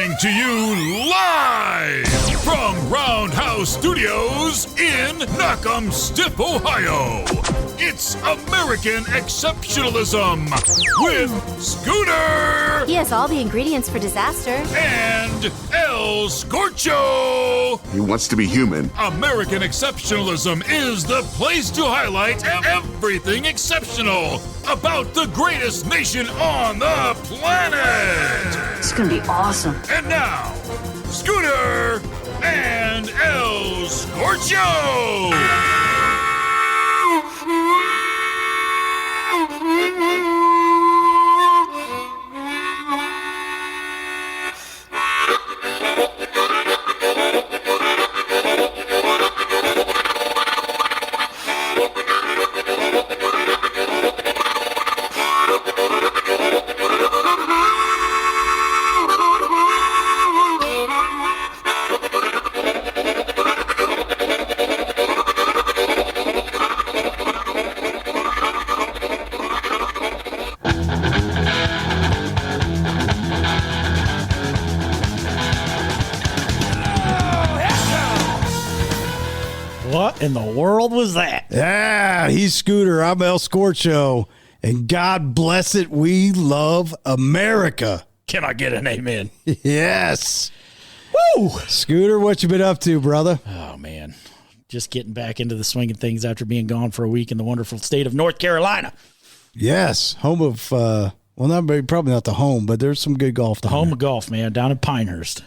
Coming to you live from Roundhouse Studios in Knock'em-Stiff, Ohio. It's American Exceptionalism with Scooter. He has all the ingredients for disaster. And El Scorcho. He wants to be human. American Exceptionalism is the place to highlight everything exceptional about the greatest nation on the planet. It's gonna be awesome. And now, Scooter and El Scorcho. What in the world was that? Yeah, he's Scooter. I'm El Scorcho. And God bless it, we love America. Can I get an amen? Yes. Woo! Scooter, what you been up to, brother? Oh, man. Just getting back into the swing of things after being gone for a week in the wonderful state of North Carolina. Yes, home of, probably not the home, but there's some good golf down Home there. of golf, man, down in Pinehurst.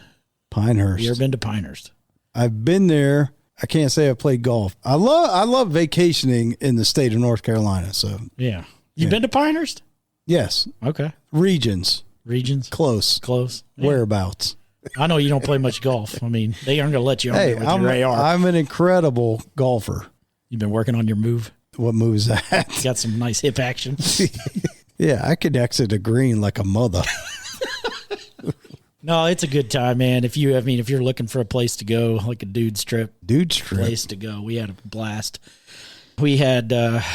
Pinehurst. You ever been to Pinehurst? I've been there. I can't say I played golf. I love vacationing in the state of North Carolina. So Yeah. You been to Pinehurst? yes, Okay. regions, Close. Yeah. whereabouts. I know you don't play much golf. I mean, they aren't going to let you on Hey, there with your AR. I'm an incredible golfer. You've been working on your move. What move is that? Got some nice hip action. Yeah, I could exit a green like a mother. No, it's a good time, man. If you're looking for a place to go, like a dude's trip, place to go. We had a blast. We had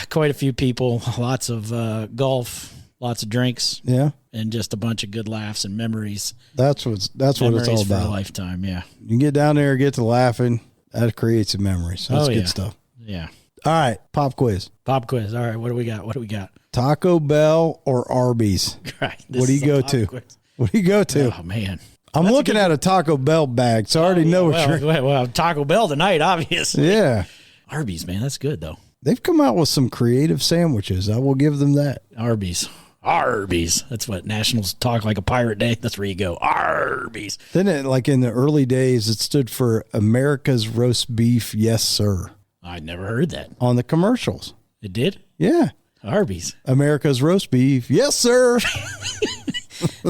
quite a few people, lots of golf, lots of drinks, Yeah, and just a bunch of good laughs and memories. that's what it's all Memories for a about. lifetime, yeah. You can get down there, get to laughing. That creates some memories. That's good stuff. Yeah. All right, pop quiz. Pop quiz. All right, what do we got? Taco Bell or Arby's? Right. What do you go to? Quiz. What do you go to? Oh, man. I'm looking at a Taco Bell bag, so I already know what you're... Well, Taco Bell tonight, obviously. Yeah. Arby's, man, that's good, though. They've come out with some creative sandwiches. I will give them that. Arby's. That's what Nationals Talk Like a Pirate Day. That's where you go. Arby's. Then it, like in the early days, it stood for America's Roast Beef, Yes, Sir, I'd never heard that. on the commercials. It did? Yeah. Arby's. America's Roast Beef, Yes, Sir.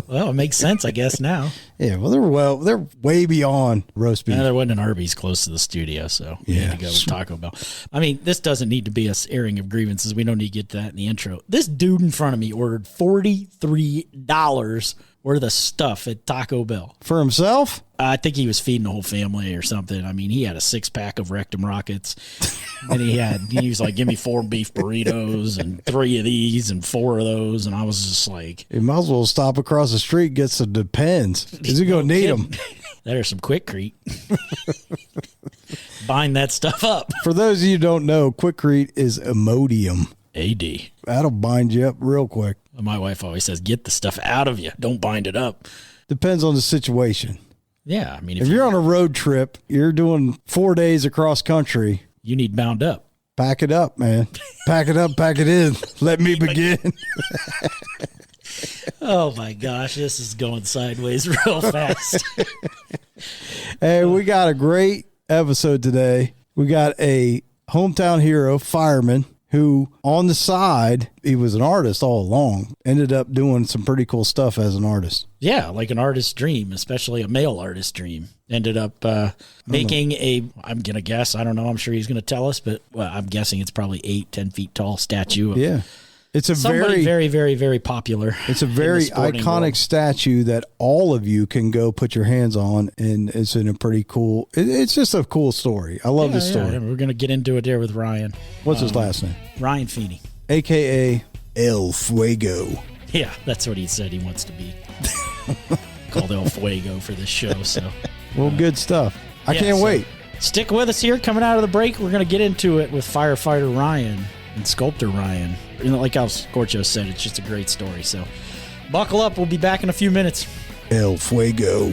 Well, it makes sense, I guess, now. Yeah, they're way beyond roast beef. There wasn't an Arby's close to the studio, so we had to go with Taco Bell. I mean, this doesn't need to be us airing of grievances. We don't need to get to that in the intro. This dude in front of me ordered $43 worth of stuff at Taco Bell. For himself? I think he was feeding the whole family or something. I mean, he had a 6-pack of Rectum Rockets. And he was like, give me 4 beef burritos and 3 of these and 4 of those. And I was just like, You might as well stop across the street and get some Depends. Because you're going to need them. There's some Quickcrete. Bind that stuff up. For those of you who don't know, Quickcrete is Imodium. AD. That'll bind you up real quick. My wife always says, get the stuff out of you. Don't bind it up. Depends on the situation. Yeah, I mean, If you're on a road trip, you're doing 4 days across country, you need bound up. pack it up, man. Pack it up, pack it in. Let me begin. Oh my gosh, this is going sideways real fast. Hey, we got a great episode today. We got a hometown hero, fireman, who on the side, he was an artist all along, ended up doing some pretty cool stuff as an artist. Yeah, like an artist's dream, especially a male artist's dream. Ended up making I'm going to guess, I don't know, I'm sure he's going to tell us, but I'm guessing it's probably 8-10 feet tall statue of Yeah. It's a somebody very, very, very popular. It's a very iconic world. statue that all of you can go put your hands on, and it's in a pretty cool. It's just a cool story. I love this story. Yeah, we're going to get into it there with Ryan. What's his last name? Ryan Feeney. AKA El Fuego. Yeah, that's what he said he wants to be. called El Fuego for this show. So, well, good stuff. I can't wait. Stick with us here. Coming out of the break, we're going to get into it with firefighter Ryan and sculptor Ryan. You know, like how Scorcho said, it's just a great story. So, buckle up. We'll be back in a few minutes. El Fuego.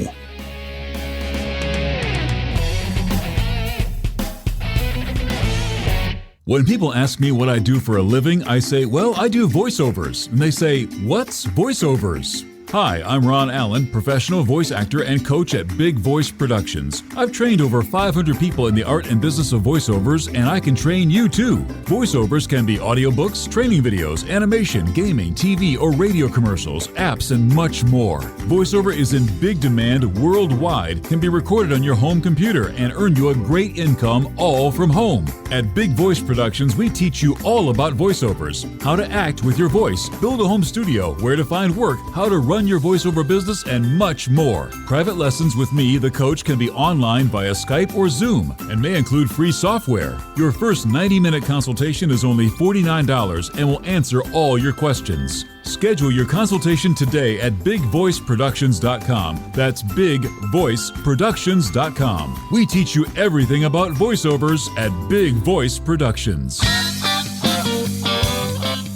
When people ask me what I do for a living, I say, well, I do voiceovers. And they say, what's voiceovers? Hi, I'm Ron Allen, professional voice actor and coach at Big Voice Productions. I've trained over 500 people in the art and business of voiceovers, and I can train you too. Voiceovers can be audiobooks, training videos, animation, gaming, TV or radio commercials, apps, and much more. Voiceover is in big demand worldwide, can be recorded on your home computer, and earn you a great income all from home. At Big Voice Productions, we teach you all about voiceovers, how to act with your voice, build a home studio, where to find work, how to run your voiceover business, and much more. Private lessons with me, the coach, can be online via Skype or Zoom and may include free software. Your first 90-minute consultation is only $49 and will answer all your questions. Schedule your consultation today at bigvoiceproductions.com. That's bigvoiceproductions.com. We teach you everything about voiceovers at Big Voice Productions.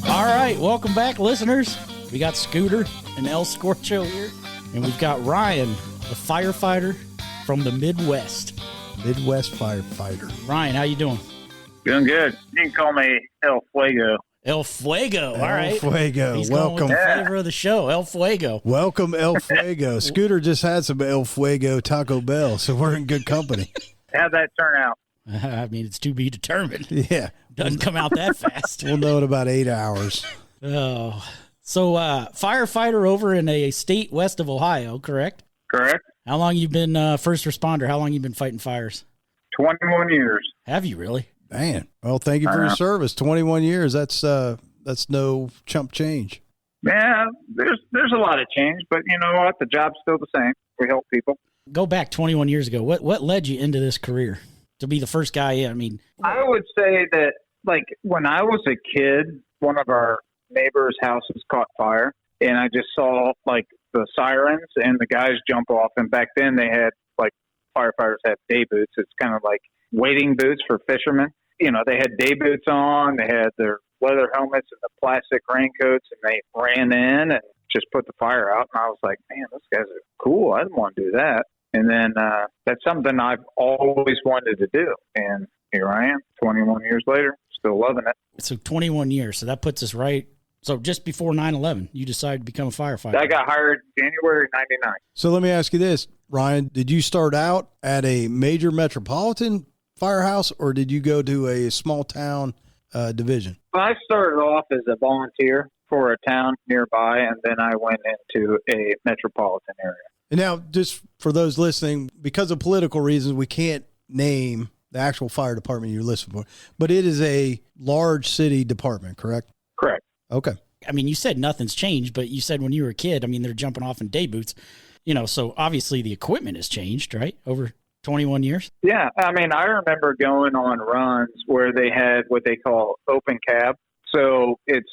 All right, welcome back, listeners. We got Scooter and El Scorcho here, and we've got Ryan, the firefighter from the Midwest. Midwest firefighter. Ryan, how you doing? Doing good. You can call me El Fuego. El Fuego. All right. El Fuego. He's Welcome. Going with the flavor of the show. El Fuego. Welcome, El Fuego. Scooter just had some El Fuego Taco Bell, so we're in good company. How'd that turn out? I mean, it's to be determined. Yeah. Doesn't come out that fast. We'll know in about 8 hours. Oh. So, firefighter over in a state west of Ohio, correct? Correct. How long you been first responder? How long you been fighting fires? 21 years. Have you really? Man. Well, thank you for your service. 21 years. That's no chump change. Yeah, there's a lot of change, but you know what? The job's still the same. We help people. Go back 21 years ago. What led you into this career to be the first guy in? I mean, I would say that, like, when I was a kid, one of our neighbors' houses caught fire, and I just saw, like, the sirens and the guys jump off. And back then they had, like, firefighters had day boots. It's kind of like wading boots for fishermen. You know, they had day boots on, they had their leather helmets and the plastic raincoats, and they ran in and just put the fire out. And I was like, man, those guys are cool. I didn't want to do that. And then that's something I've always wanted to do. And here I am, 21 years later, still loving it. So 21 years. So that puts us right. So just before 9/11, you decided to become a firefighter. I got hired January 99. So let me ask you this, Ryan, did you start out at a major metropolitan firehouse, or did you go to a small town division? Well, I started off as a volunteer for a town nearby, and then I went into a metropolitan area. And now, just for those listening, because of political reasons, we can't name the actual fire department you're listening for, but it is a large city department, correct? Correct. Okay. I mean, you said nothing's changed, but you said when you were a kid, I mean, they're jumping off in day boots, you know, so obviously the equipment has changed, right? Over 21 years. Yeah. I mean, I remember going on runs where they had what they call open cab. So it's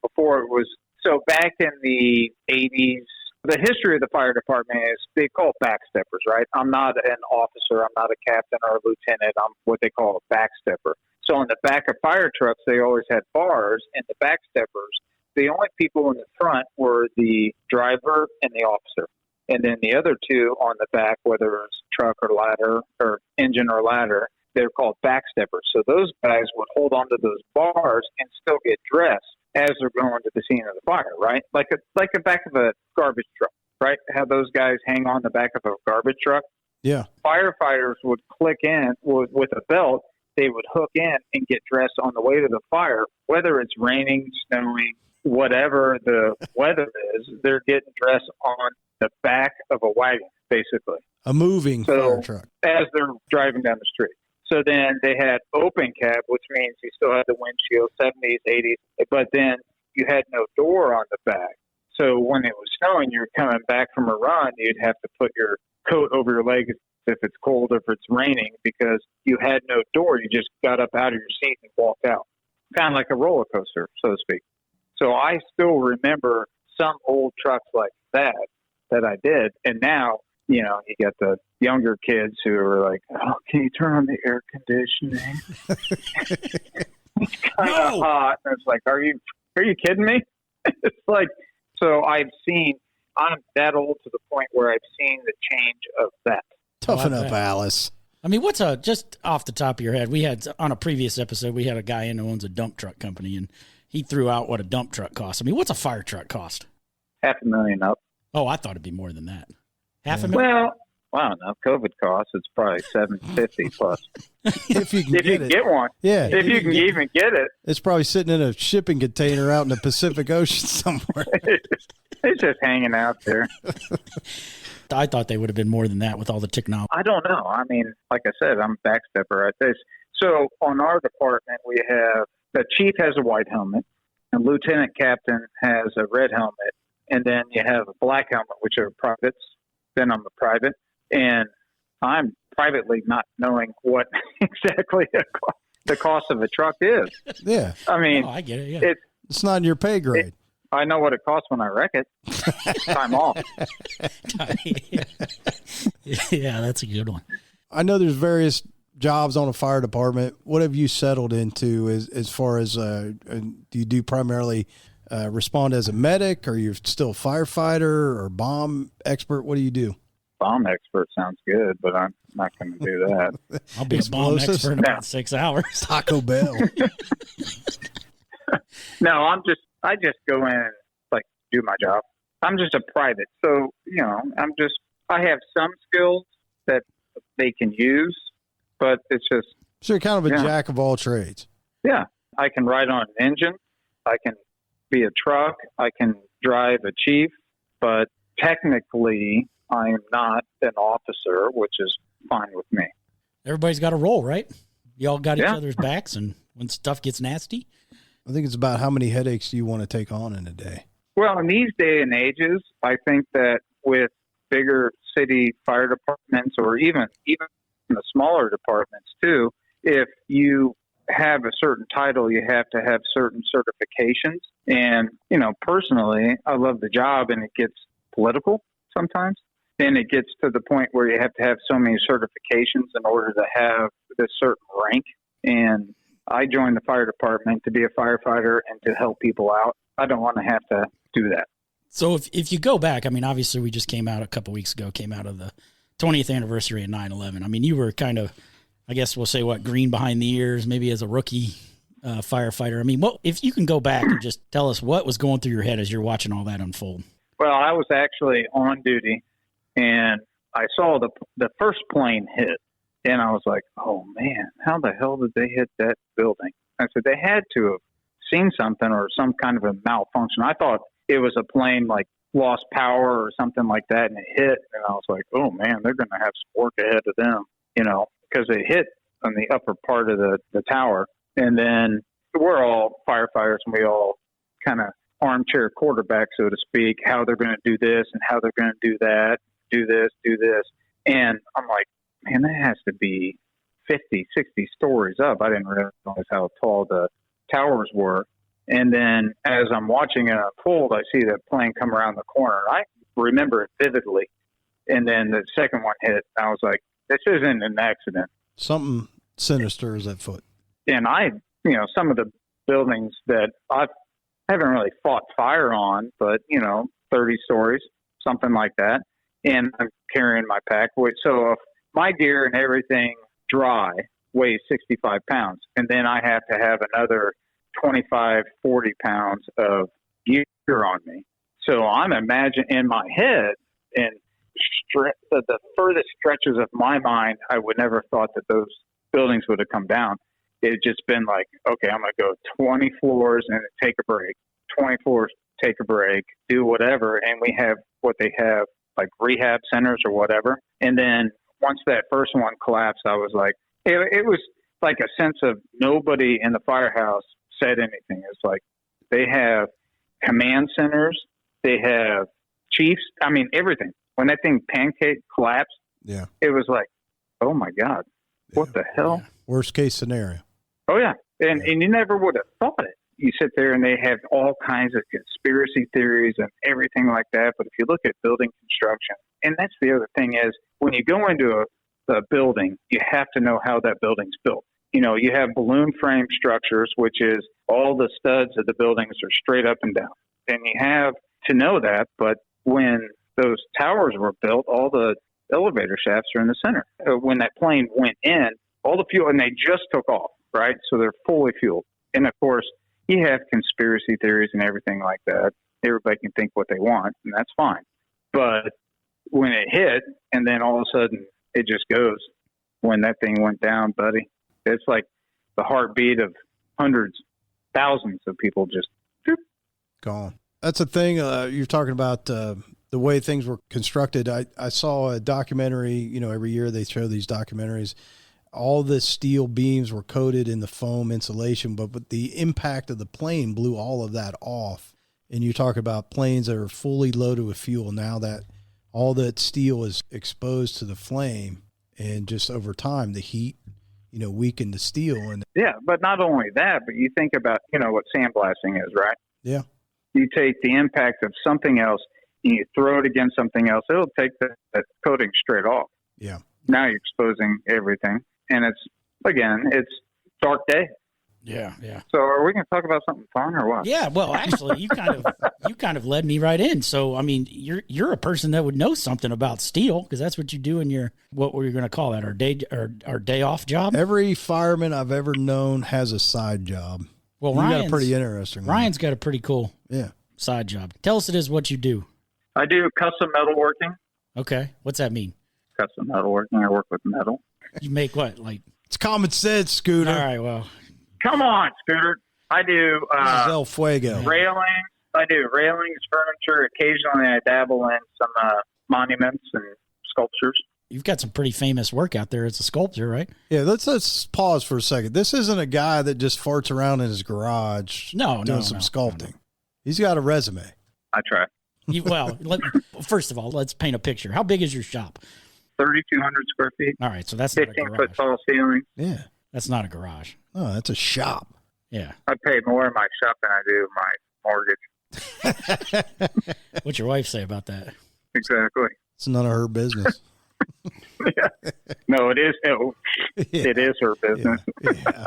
before it was, so back in the 80s, the history of the fire department is they call backsteppers, right? I'm not an officer. I'm not a captain or a lieutenant. I'm what they call a backstepper. So on the back of fire trucks, they always had bars, and the backsteppers, the only people in the front were the driver and the officer. And then the other two on the back, whether it was truck or ladder or engine or ladder, they're called backsteppers. So those guys would hold onto those bars and still get dressed as they're going to the scene of the fire, right? Like the back of a garbage truck, right? How those guys hang on the back of a garbage truck. Yeah. Firefighters would click in with a belt. They would hook in and get dressed on the way to the fire, whether it's raining, snowing, whatever the weather is, they're getting dressed on the back of a wagon, basically. A moving fire truck. As they're driving down the street. So then they had open cab, which means you still had the windshield, 70s, 80s, but then you had no door on the back. So when it was snowing, you're coming back from a run, you'd have to put your coat over your legs if it's cold, if it's raining, because you had no door. You just got up out of your seat and walked out. Kind of like a roller coaster, so to speak. So I still remember some old trucks like that, that I did. And now, you know, you get the younger kids who are like, oh, can you turn on the air conditioning? It's kind of hot. And it's like, are you kidding me? It's like, so I'm that old to the point where I've seen the change of that. Toughen up, Alice. I mean, just off the top of your head, we had on a previous episode, we had a guy in who owns a dump truck company, and he threw out what a dump truck costs. I mean, what's a fire truck cost? $500,000 up. Oh, I thought it'd be more than that. $500,000? Well, I don't know. COVID costs, it's probably $750 plus. If you can get one. Yeah. If you can even get it. It's probably sitting in a shipping container out in the Pacific Ocean somewhere. It's just hanging out there. I thought they would have been more than that with all the technology. I don't know. I mean, like I said, I'm a backstepper at this. So on our department, we have the chief has a white helmet, and lieutenant captain has a red helmet, and then you have a black helmet, which are privates. Then I'm a private, and I'm privately not knowing what exactly the cost of a truck is. Yeah. I mean, I get it. Yeah. It's not in your pay grade. I know what it costs when I wreck it. Time off. Yeah, that's a good one. I know there's various jobs on a fire department. What have you settled into as far as do you do primarily respond as a medic, or you're still a firefighter or bomb expert? What do you do? Bomb expert sounds good, but I'm not going to do that. I'll be a bomb expert in about 6 hours. Taco Bell. No, I just go in and like do my job. I'm just a private. So, you know, I have some skills that they can use, but it's just. So you're kind of a jack of all trades. Yeah. I can ride on an engine. I can be a truck. I can drive a chief, but technically I am not an officer, which is fine with me. Everybody's got a role, right? You all got each other's backs, and when stuff gets nasty. I think it's about how many headaches do you want to take on in a day? Well, in these day and ages, I think that with bigger city fire departments, or even the smaller departments too, if you have a certain title, you have to have certain certifications. And, you know, personally, I love the job, and it gets political sometimes. And it gets to the point where you have to have so many certifications in order to have this certain rank. And I joined the fire department to be a firefighter and to help people out. I don't want to have to do that. So if you go back, I mean, obviously we just came out of the 20th anniversary of 9/11. I mean, you were kind of, I guess we'll say green behind the ears, maybe as a rookie firefighter. I mean, if you can go back and just tell us what was going through your head as you're watching all that unfold. Well, I was actually on duty, and I saw the first plane hit. And I was like, oh, man, how the hell did they hit that building? I said, they had to have seen something or some kind of a malfunction. I thought it was a plane like lost power or something like that, and it hit. And I was like, oh, man, they're going to have some work ahead of them, you know, because it hit on the upper part of the tower. And then we're all firefighters, and we all kind of armchair quarterback, so to speak, how they're going to do this and how they're going to do that, do this. And I'm like, man, that has to be 50, 60 stories up. I didn't realize how tall the towers were. And then as I'm watching it unfold, I see that plane come around the corner. I remember it vividly. And then the second one hit. I was like, this isn't an accident. Something sinister is afoot. And some of the buildings that I haven't really fought fire on, but, 30 stories, something like that. And I'm carrying my pack. So if my gear and everything dry weighs 65 pounds, and then I have to have another 25, 40 pounds of gear on me. So I'm imagining in my head, and the furthest stretches of my mind, I would never thought that those buildings would have come down. It had just been like, okay, I'm going to go 20 floors and take a break, 20 floors, take a break, do whatever. And we have what they have, like rehab centers or whatever. And then once that first one collapsed, I was like, it was like a sense of nobody in the firehouse said anything. It's like they have command centers, they have chiefs. I mean, everything. When that thing pancake collapsed, it was like, oh my God, what the hell? Yeah. Worst case scenario. Oh yeah. And you never would have thought it. you sit there and they have all kinds of conspiracy theories and everything like that. But if you look at building construction, and that's the other thing is when you go into a building, you have to know how that building's built. You have balloon frame structures, which is all the studs of the buildings are straight up and down. And you have to know that. But when those towers were built, all the elevator shafts are in the center. When that plane went in, all the fuel, and they just took off, right? So they're fully fueled. And of course, you have conspiracy theories and everything like that. Everybody can think what they want, and that's fine. But when it hit, and then all of a sudden it just goes, when that thing went down, buddy, it's like the heartbeat of hundreds, thousands of people just gone. That's the thing. You're talking about the way things were constructed. I saw a documentary, every year they show these documentaries. All the steel beams were coated in the foam insulation, but the impact of the plane blew all of that off. And you talk about planes that are fully loaded with fuel. Now that all that steel is exposed to the flame, and just over time, the heat, weakened the steel. And yeah, but not only that, but you think about, what sandblasting is, right? Yeah. You take the impact of something else and you throw it against something else, it'll take that coating straight off. Yeah. Now you're exposing everything. And it's dark day. Yeah, yeah. So are we going to talk about something fun or what? Yeah, well, actually, you kind of led me right in. So, I mean, you're a person that would know something about steel because that's what you do in your, what were you going to call that, our day off job? Every fireman I've ever known has a side job. Well, you Ryan's got a pretty interesting one. Ryan's got a pretty cool side job. Tell us it is what you do. I do custom metalworking. Okay, what's that mean? Custom metalworking. I work with metal. You make what, like? It's common sense, Scooter. All right, well. Come on, Scooter. I do El Fuego. Railings. I do railings, furniture. Occasionally I dabble in some monuments and sculptures. You've got some pretty famous work out there as a sculptor, right? Yeah, let's pause for a second. This isn't a guy that just farts around in his garage doing some sculpting. No. He's got a resume. I try. First of all, let's paint a picture. How big is your shop? 3,200 square feet. All right, so that's 15-foot tall ceiling. Yeah. That's not a garage. Oh, that's a shop. Yeah. I pay more in my shop than I do my mortgage. What's your wife say about that? Exactly. It's none of her business. Yeah. No, it is. It is her business. Yeah.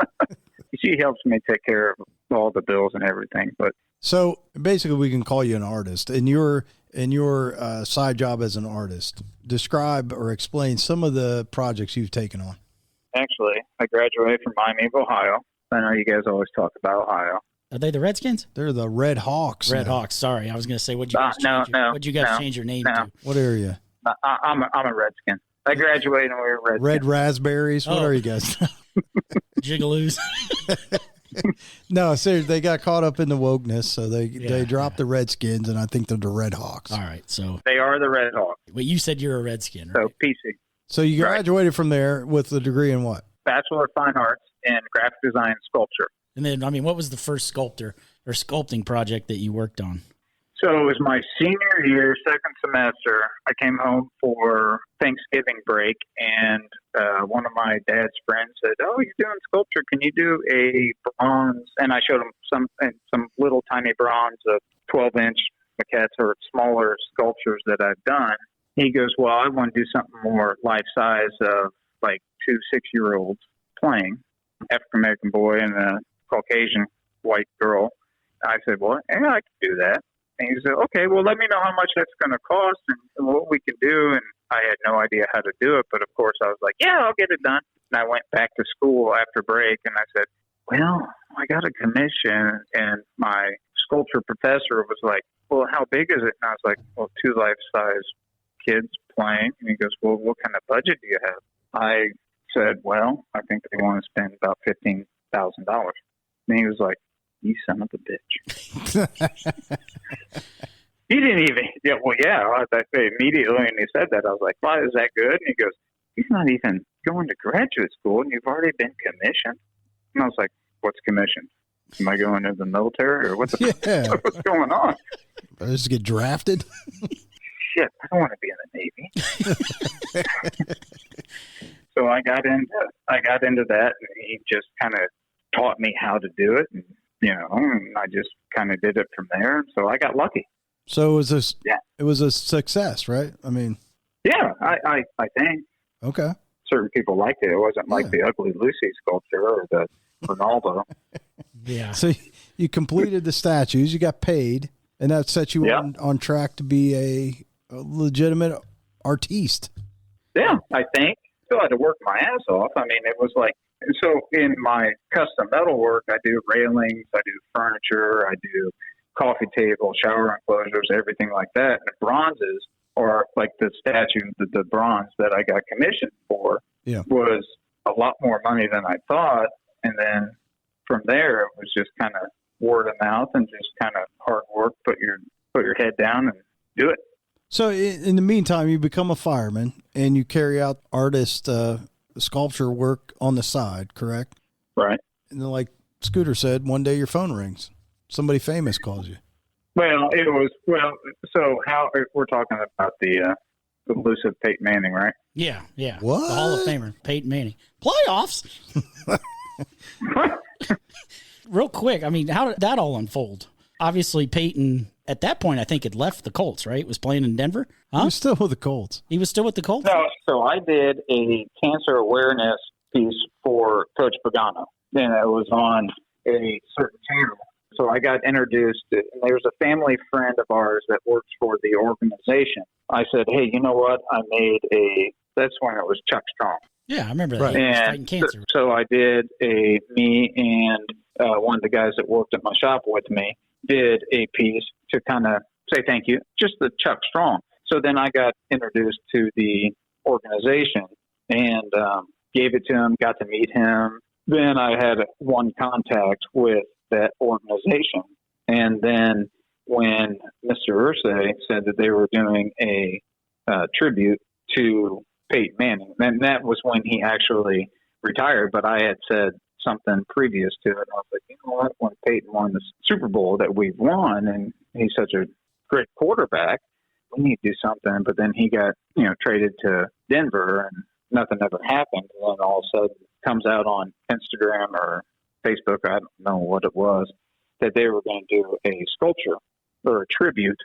She helps me take care of all the bills and everything. But so basically, we can call you an artist. In your side job as an artist, describe or explain some of the projects you've taken on. Actually, I graduated from Miami of Ohio. I know you guys always talk about Ohio. Are they the Redskins? They're the Red Hawks. Red Hawks. Sorry, I was going to say, what'd you guys change your name to? What area? I'm a Redskin. I graduated and we were Redskins. Red raspberries. What are you guys? Gigaloos. No, seriously, they got caught up in the wokeness, so they dropped the Redskins, and I think they're the Red Hawks. All right, so they are the Red Hawks. Well, you said you're a Redskin, right? So PC. So you graduated from there with a degree in what? Bachelor of Fine Arts in Graphic Design and Sculpture. And then, I mean, what was the first sculpting project that you worked on? So it was my senior year, second semester. I came home for Thanksgiving break, and one of my dad's friends said, "Oh, you're doing sculpture. Can you do a bronze?" And I showed him some little tiny bronze of 12-inch maquettes or smaller sculptures that I've done. He goes, "Well, I want to do something more life-size of like 2 6-year-olds playing, African-American boy and a Caucasian white girl." I said, "Well, yeah, I can do that." And he said, "Okay, well, let me know how much that's going to cost and what we can do." And I had no idea how to do it, but of course I was like, "Yeah, I'll get it done." And I went back to school after break, and I said, "Well, I got a commission." And my sculpture professor was like, "Well, how big is it?" And I was like, "Well, 2 life-size kids playing." And he goes, "Well, what kind of budget do you have?" I said, "Well, I think they want to spend about $15,000. And he was like, "You son of a bitch." He didn't even, immediately when he said that, I was like, "Why is that good?" And he goes, "He's not even going to graduate school and you've already been commissioned." And I was like, "What's commissioned? Am I going into the military or what's going on?" I just get drafted? Shit, I don't want to be in the Navy. So I got into that, and he just kind of taught me how to do it. And and I just kind of did it from there. So I got lucky. So it was a success, right? I mean, yeah, I think. Okay. Certain people liked it. It wasn't like the ugly Lucy sculpture or the Ronaldo. Yeah. So you completed the statues, you got paid, and that set you on track to be a legitimate artiste. Yeah, I think. Still had to work my ass off. I mean, it was like, so in my custom metal work, I do railings, I do furniture, I do coffee table, shower enclosures, everything like that. And bronzes, or like the statue, the bronze that I got commissioned for, was a lot more money than I thought. And then from there, it was just kind of word of mouth and just kind of hard work. Put your head down and do it. So in the meantime, you become a fireman and you carry out artist sculpture work on the side, correct? Right. And then, like Scooter said, one day your phone rings. Somebody famous calls you. Well, so how we're talking about the elusive Peyton Manning, right? Yeah. What? The Hall of Famer, Peyton Manning. Playoffs? Real quick, I mean, how did that all unfold? Obviously, Peyton, at that point, I think had left the Colts, right? Was playing in Denver? Huh? He was still with the Colts. He was still with the Colts? No, so I did a cancer awareness piece for Coach Pagano, and it was on a certain channel. So I got introduced, and there's a family friend of ours that works for the organization. I said, hey, you know what? I made that's when it was Chuck Strong. Yeah, I remember that. Right. He was And fighting cancer. so I did me and one of the guys that worked at my shop with me did a piece to kind of say thank you, just the Chuck Strong. So then I got introduced to the organization and gave it to him, got to meet him. Then I had one contact with that organization. And then when Mr. Ursay said that they were doing a tribute to Peyton Manning, and that was when he actually retired, but I had said something previous to it. And I was like, you know what, when Peyton won the Super Bowl that we've won, and he's such a great quarterback, we need to do something. But then he got, traded to Denver and nothing ever happened. And then all of a sudden comes out on Instagram or Facebook, I don't know what it was, that they were going to do a sculpture or a tribute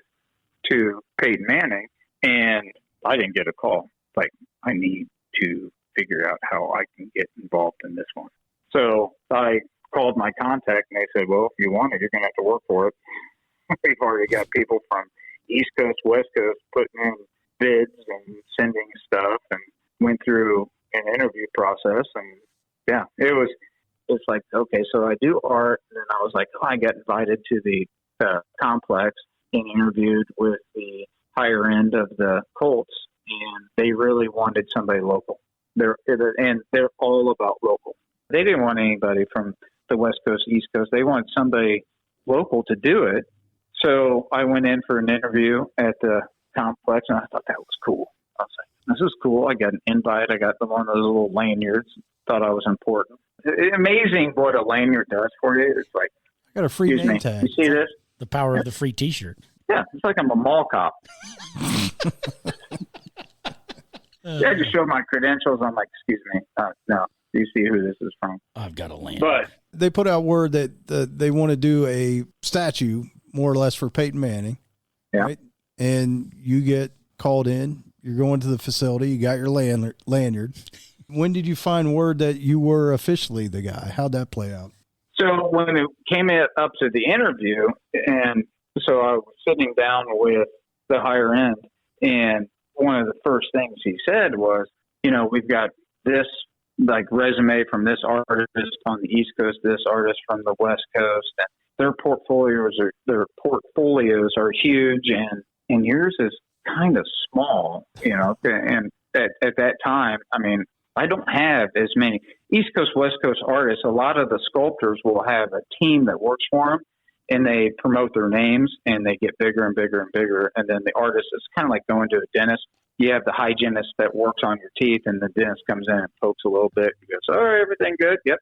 to Peyton Manning. And I didn't get a call. Like, I need to figure out how I can get involved in this one. So I called my contact and they said, well, if you want it, you're going to have to work for it. We've already got people from East Coast, West Coast putting in bids and sending stuff, and went through an interview process. And yeah, it's like, okay, so I do art. And then I was like, I got invited to the complex and interviewed with the higher end of the Colts. And they really wanted somebody local. They're all about local. They didn't want anybody from the West Coast, East Coast. They wanted somebody local to do it. So I went in for an interview at the complex, and I thought that was cool. I was like, this is cool. I got an invite. I got one of those little lanyards. Thought I was important. It's amazing what a lanyard does for you. It's like, I got a free name tag. You see this? The power of the free T-shirt. Yeah, it's like I'm a mall cop. Yeah, I just showed my credentials. I'm like, excuse me, no. Do you see who this is from? I've got a land. But They put out word that they want to do a statue, more or less, for Peyton Manning. yeah, Right? And you get called in. You're going to the facility. You got your lanyard. When did you find word that you were officially the guy? How'd that play out? so when it came up to the interview, and so I was sitting down with the higher end, and one of the first things he said was, we've got this like resume from this artist on the East Coast, this artist from the West Coast, and their portfolios are huge, and yours is kind of small, and at that time, I mean, I don't have as many East Coast, West Coast artists. A lot of the sculptors will have a team that works for them, and they promote their names, and they get bigger and bigger and bigger. And then the artist is kind of like going to a dentist. You have the hygienist that works on your teeth, and the dentist comes in and pokes a little bit. He goes, oh, everything good? Yep.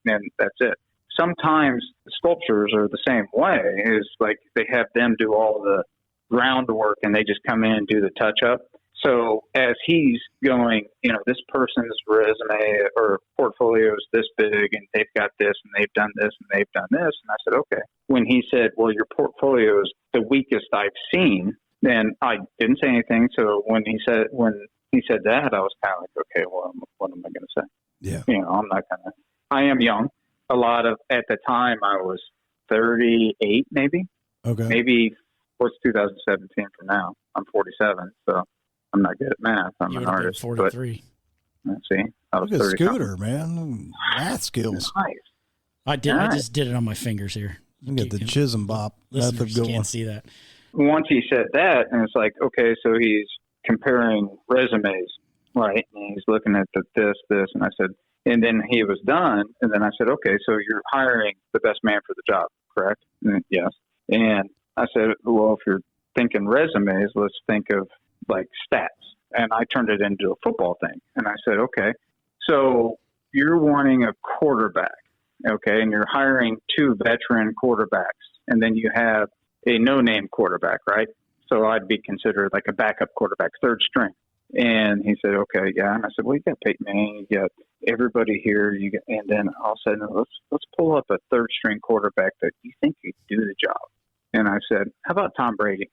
And that's it. Sometimes sculptures are the same way. It's like they have them do all the groundwork, and they just come in and do the touch-up. So as he's going, this person's resume or portfolio is this big and they've got this and they've done this and they've done this. And I said, okay. When he said, well, your portfolio is the weakest I've seen, then I didn't say anything. So when he said that, I was kind of like, okay, well, what am I going to say? Yeah. I'm not going to. I am young. At the time, I was 38, maybe. Okay. Maybe, what's 2017 from now? I'm 47, so I'm not good at math. I'm an artist. 43. But, let's see. I was Look at 30 Scooter, man. Math skills. Nice. I did. Nice. I just did it on my fingers here. You get the chism bop method Listeners going. can't see that. Once he said that, and it's like, okay, so he's comparing resumes, right? And he's looking at this, and I said, and then he was done, and then I said, okay, so you're hiring the best man for the job, correct? And yes. And I said, well, if you're thinking resumes, let's think of like stats. And I turned it into a football thing. And I said, okay, so you're wanting a quarterback, okay, and you're hiring 2 veteran quarterbacks, and then you have a no-name quarterback, right? So I'd be considered like a backup quarterback, third string. And he said, okay, yeah. And I said, well, you got Peyton Manning, you got everybody here, and then all of a sudden, let's pull up a third string quarterback that you think could do the job. And I said, how about Tom Brady?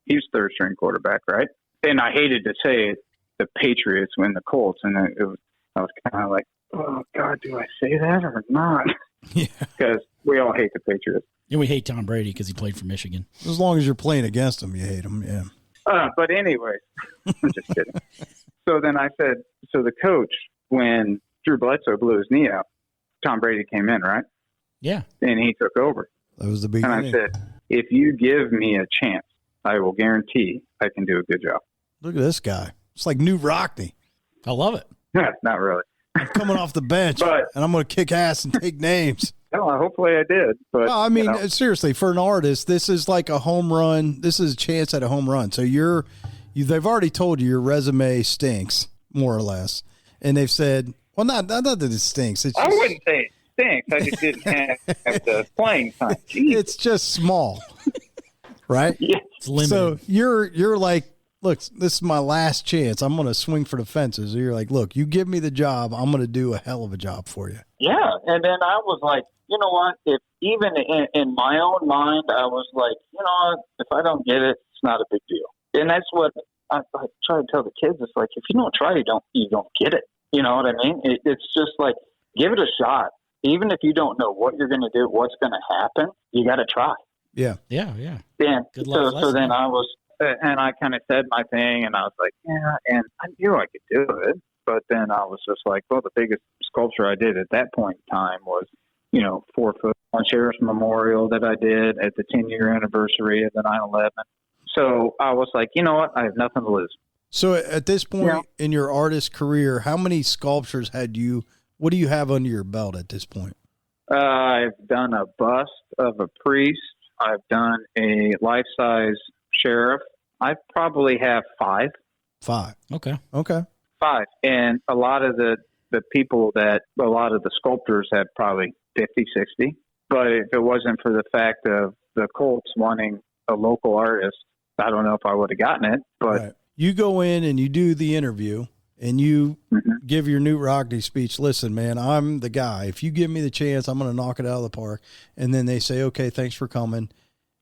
He's third string quarterback, right? And I hated to say it, the Patriots win the Colts, and I was kind of like, oh God, do I say that or not? Yeah. Because we all hate the Patriots. And we hate Tom Brady because he played for Michigan. As long as you're playing against him, you hate him. Yeah. But anyways, I'm just kidding. So then I said, so the coach, when Drew Bledsoe blew his knee out, Tom Brady came in, right? Yeah. And he took over. That was the beginning. And I said, if you give me a chance, I will guarantee I can do a good job. Look at this guy. It's like New Rockney. I love it. Not really. I'm coming off the bench, But- and I'm going to kick ass and take names. No, hopefully I did. But No, I mean, seriously, for an artist, this is like a home run. This is a chance at a home run. So they've already told you your resume stinks, more or less. And they've said, well, not that it stinks. It's I just, wouldn't say it stinks. I just didn't have the playing time. Jeez. it's just small, right? Yeah. It's limited. So you're like, look, this is my last chance. I'm going to swing for the fences. So you're like, look, you give me the job, I'm going to do a hell of a job for you. Yeah, and then I was like, you know what? If even in my own mind, I was like, you know what? If I don't get it, it's not a big deal. And that's what I try to tell the kids. It's like, if you don't try, you don't get it. You know what I mean? It's just like, give it a shot. Even if you don't know what you're going to do, what's going to happen, you got to try. Yeah. Yeah. And Good life so lesson. then I was, and I kind of said my thing, and I was like, yeah, and I knew I could do it. But then I was just like, well, the biggest sculpture I did at that point in time was, 4 foot on Sheriff's Memorial that I did at the 10-year anniversary of the 9/11. So I was like, you know what? I have nothing to lose. So at this point in your artist career, how many sculptures what do you have under your belt at this point? I've done a bust of a priest. I've done a life-size sheriff. I probably have 5. 5. Okay. 5. And a lot of the sculptors have probably 50, 60. But if it wasn't for the fact of the Colts wanting a local artist, I don't know if I would have gotten it. But Right. You go in and you do the interview and you give your Newt Rockney speech. Listen, man, I'm the guy. If you give me the chance, I'm going to knock it out of the park. And then they say, okay, thanks for coming.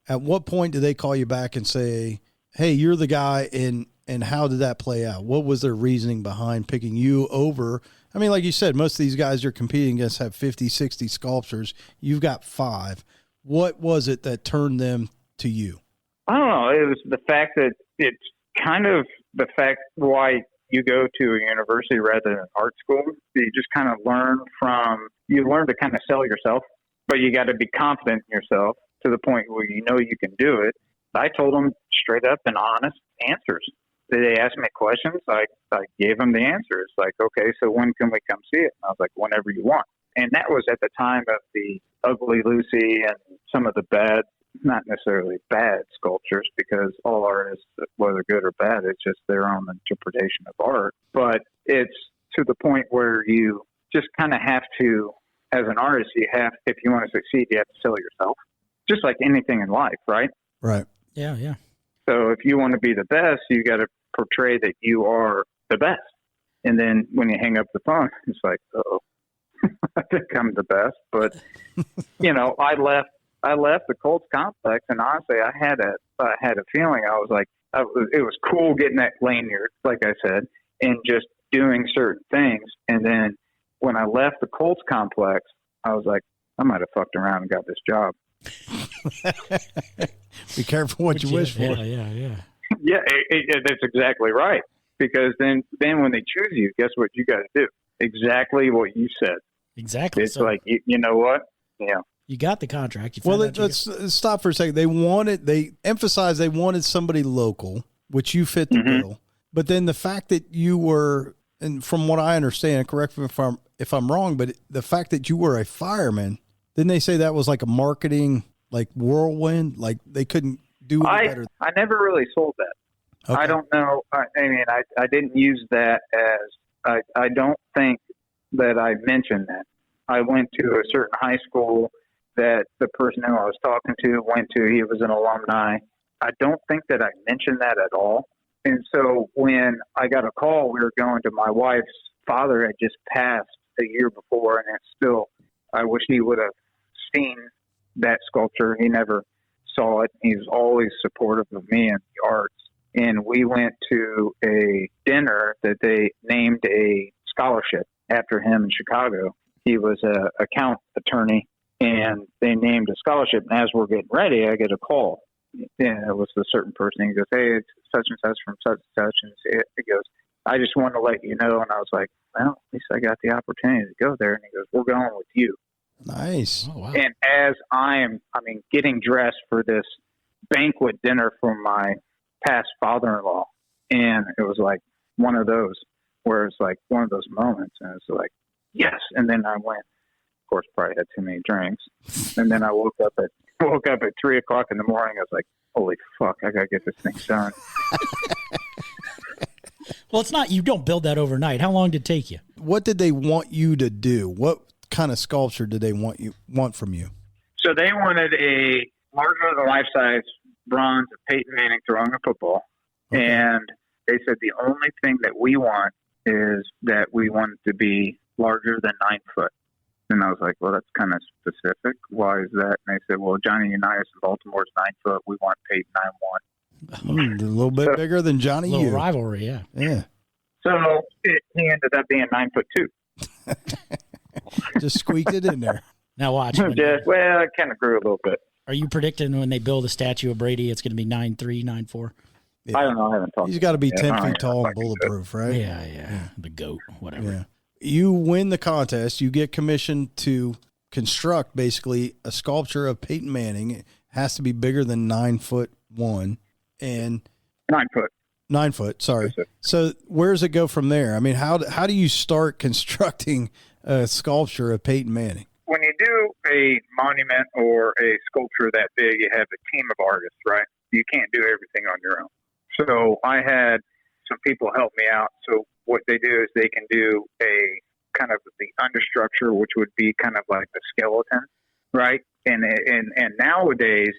At what point do they call you back and say, hey, you're the guy, and how did that play out? What was their reasoning behind picking you over? I mean, like you said, most of these guys you're competing against have 50, 60 sculptures. You've got 5. What was it that turned them to you? I don't know. It was the fact that it's kind of the fact why you go to a university rather than art school. You just kind of learn to kind of sell yourself, but you got to be confident in yourself to the point where you know you can do it. I told them straight up and honest answers. They asked me questions. I gave them the answers. Like, okay, so when can we come see it? And I was like, whenever you want. And that was at the time of the Ugly Lucy and some of the bad, not necessarily bad sculptures, because all artists, whether good or bad, it's just their own interpretation of art. But it's to the point where you just kind of have to, as an artist, if you want to succeed, you have to sell yourself. Just like anything in life, right? Right. Yeah. So if you want to be the best, you got to portray that you are the best. And then when you hang up the phone, it's like, oh, I think I'm the best. But, I left the Colts complex, and honestly, I had a feeling. I was like, it was cool getting that lanyard, like I said, and just doing certain things. And then when I left the Colts complex, I was like, I might have fucked around and got this job. Be careful what you wish for. Yeah. Yeah, that's exactly right. Because then when they choose you, guess what you got to do? Exactly what you said. Exactly. It's like, you know what? Yeah. You got the contract. Let's stop for a second. They emphasized they wanted somebody local, which you fit the bill. But then the fact that you were, and from what I understand, correct me if I'm wrong, but the fact that you were a fireman, didn't they say that was like a marketing, like whirlwind? Like they couldn't do it better? I never really sold that. Okay. I don't know. I didn't use that as, I don't think that I mentioned that. I went to a certain high school that the person who I was talking to went to. He was an alumni. I don't think that I mentioned that at all. And so when I got a call, we were going to my wife's father had just passed a year before, and it's still, I wish he would have seen that sculpture. He never saw it. He was always supportive of me and the arts. And we went to a dinner that they named a scholarship after him in Chicago. He was an account attorney, and they named a scholarship. And as we're getting ready, I get a call. And it was a certain person. He goes, hey, it's such and such from such and such. And he goes, I just wanted to let you know. And I was like, well, at least I got the opportunity to go there. And he goes, we're going with you. Nice. Oh, wow. And as I'm getting dressed for this banquet dinner for my past father-in-law, and it was like one of those where it's like one of those moments, and it's like, yes. And then I went, of course, probably had too many drinks, and then I woke up at 3:00 in the morning. I was like, holy fuck, I gotta get this thing done. Well, it's not, you don't build that overnight. How long did it take you? What did they want you to do? What kind of sculpture did they want from you? So they wanted a larger than life-size bronze of Peyton Manning throwing a football. Okay. And they said the only thing that we want is that we want it to be larger than 9 foot. And I was like, well, that's kind of specific. Why is that? And they said, well, Johnny Unitas in Baltimore's 9 foot. We want Peyton 9'1". A little bit bigger than Johnny. A little rivalry, yeah. Yeah. So he ended up being 9'2". Just squeaked it in there. Now watch. Well, it kind of grew a little bit. Are you predicting when they build a statue of Brady, it's going to be 9'3", 9'4"? Yeah. I don't know. I haven't talked. He's got to be 10 feet tall and bulletproof, right? Yeah. The GOAT, whatever. Yeah. You win the contest. You get commissioned to construct basically a sculpture of Peyton Manning. It has to be bigger than 9'1" and 9 foot. 9 foot. Sorry. So where does it go from there? I mean, how do you start constructing a sculpture of Peyton Manning? When you do a monument or a sculpture that big, you have a team of artists, right? You can't do everything on your own. So I had some people help me out. So what they do is they can do a kind of the understructure, which would be kind of like the skeleton, right? And nowadays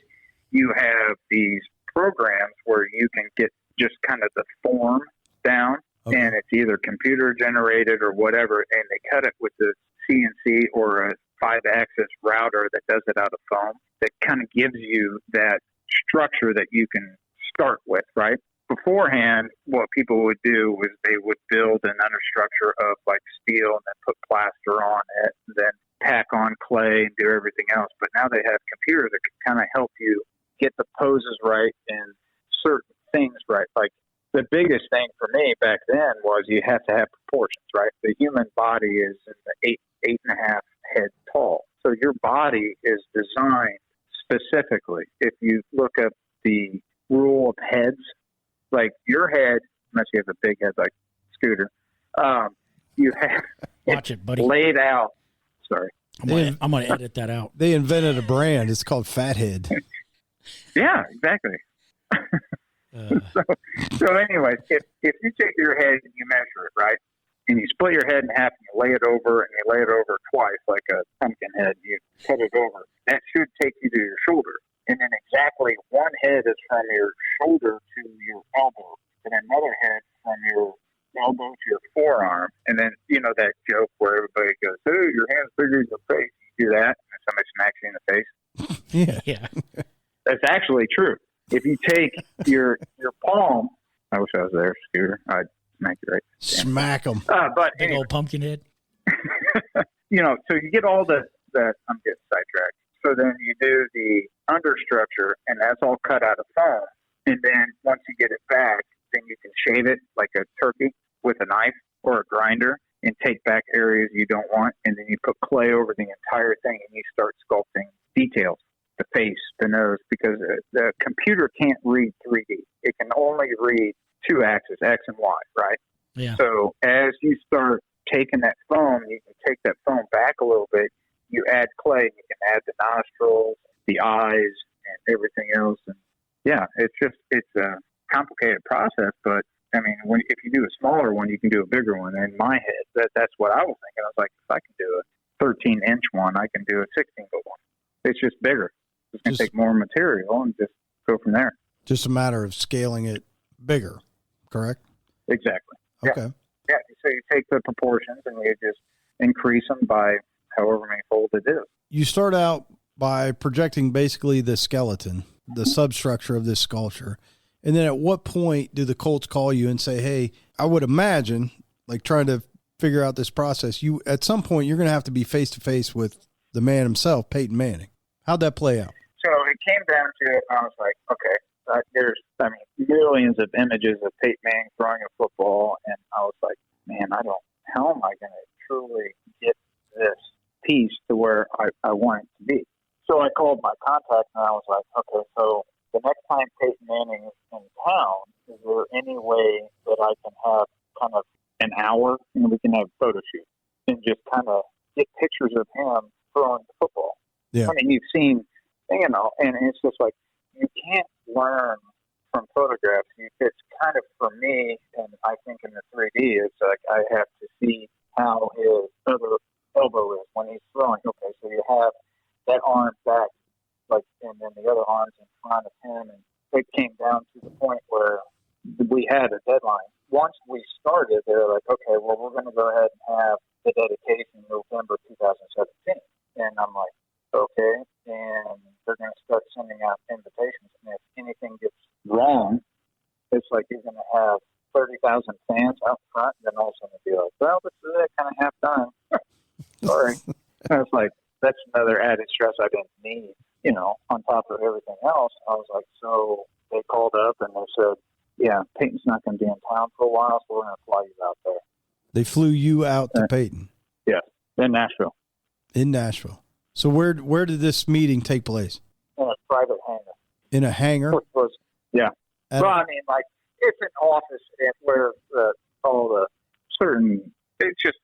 you have these programs where you can get just kind of the form down, okay, and it's either computer generated or whatever, and they cut it with the CNC or a 5-axis router that does it out of foam that kind of gives you that structure that you can start with, right? Beforehand, what people would do was they would build an understructure of like steel and then put plaster on it and then tack on clay and do everything else. But now they have computers that can kind of help you get the poses right and certain things right. Like the biggest thing for me back then was you have to have proportions, right? The human body is in the 8.5 head tall. So your body is designed specifically. If you look up the rule of heads, like your head, unless you have a big head like Scooter, you have watch it, buddy. Laid out. Sorry. I'm going to edit that out. They invented a brand. It's called Fathead. Yeah, exactly. So anyways, if you take your head and you measure it, right, and you split your head in half and you lay it over twice like a pumpkin head, you cut it over, that should take you to your shoulder. And then exactly one head is from your shoulder to your elbow. The and another head from your elbow to your forearm. And then, that joke where everybody goes, "Oh, your hand's bigger than your face." You do that, and somebody smacks you in the face. Yeah. That's actually true. If you take your palm, I wish I was there, Scooter. I'd smack you right. Smack them. But Big old pumpkin head. So you get all the I'm getting sidetracked. So then you do the understructure, and that's all cut out of foam. And then once you get it back, then you can shave it like a turkey with a knife or a grinder and take back areas you don't want. And then you put clay over the entire thing, and you start sculpting details, the face, the nose, because the computer can't read 3D. It can only read 2 axes, X and Y, right? Yeah. So as you start taking that foam, you can take that foam back a little bit. You add clay, you can add the nostrils, the eyes, and everything else. And yeah, it's a complicated process, but I mean, if you do a smaller one, you can do a bigger one. In my head, that's what I was thinking. I was like, if I can do a 13-inch one, I can do a 16-foot one. It's just bigger. It's going to take more material and just go from there. Just a matter of scaling it bigger, correct? Exactly. Okay. Yeah. So you take the proportions and you just increase them by however many folds it is. You start out by projecting basically the skeleton, the substructure of this sculpture. And then at what point do the Colts call you and say, "Hey, I would imagine, like trying to figure out this process, at some point you're going to have to be face to face with the man himself, Peyton Manning." How'd that play out? So it came down to, I was like, okay, there's millions of images of Peyton Manning throwing a football. And I was like, man, how am I going to truly get this piece to where I want it to be? So I called my contact and I was like, okay, so the next time Peyton Manning is in town, is there any way that I can have kind of an hour and we can have a photo shoot and just kind of get pictures of him throwing the football? Yeah. I mean, you've seen, and it's just like, you can't learn from photographs. It's kind of, for me, and I think in the 3D, it's like I have to see how his other elbow is when he's throwing. Okay, so you have that arm back, and then the other arm's in front of him, and it came down to the point where we had a deadline. Once we started, they were like, okay, well, we're going to go ahead and have the dedication in November 2017. And I'm like, okay, and they're going to start sending out invitations. And if anything gets wrong, it's like you're going to have 30,000 fans out front, and then all of a sudden be like, well, this is it, kind of half done. Sorry. And it's like, that's another added stress I didn't need, on top of everything else. I was like, so they called up and they said, yeah, Peyton's not going to be in town for a while, so we're going to fly you out there. They flew you out to Peyton? Yeah, in Nashville. In Nashville. So where did this meeting take place? In a private hangar. In a hangar? Yeah. Well, I mean, like, it's an office where all the certain, it's just,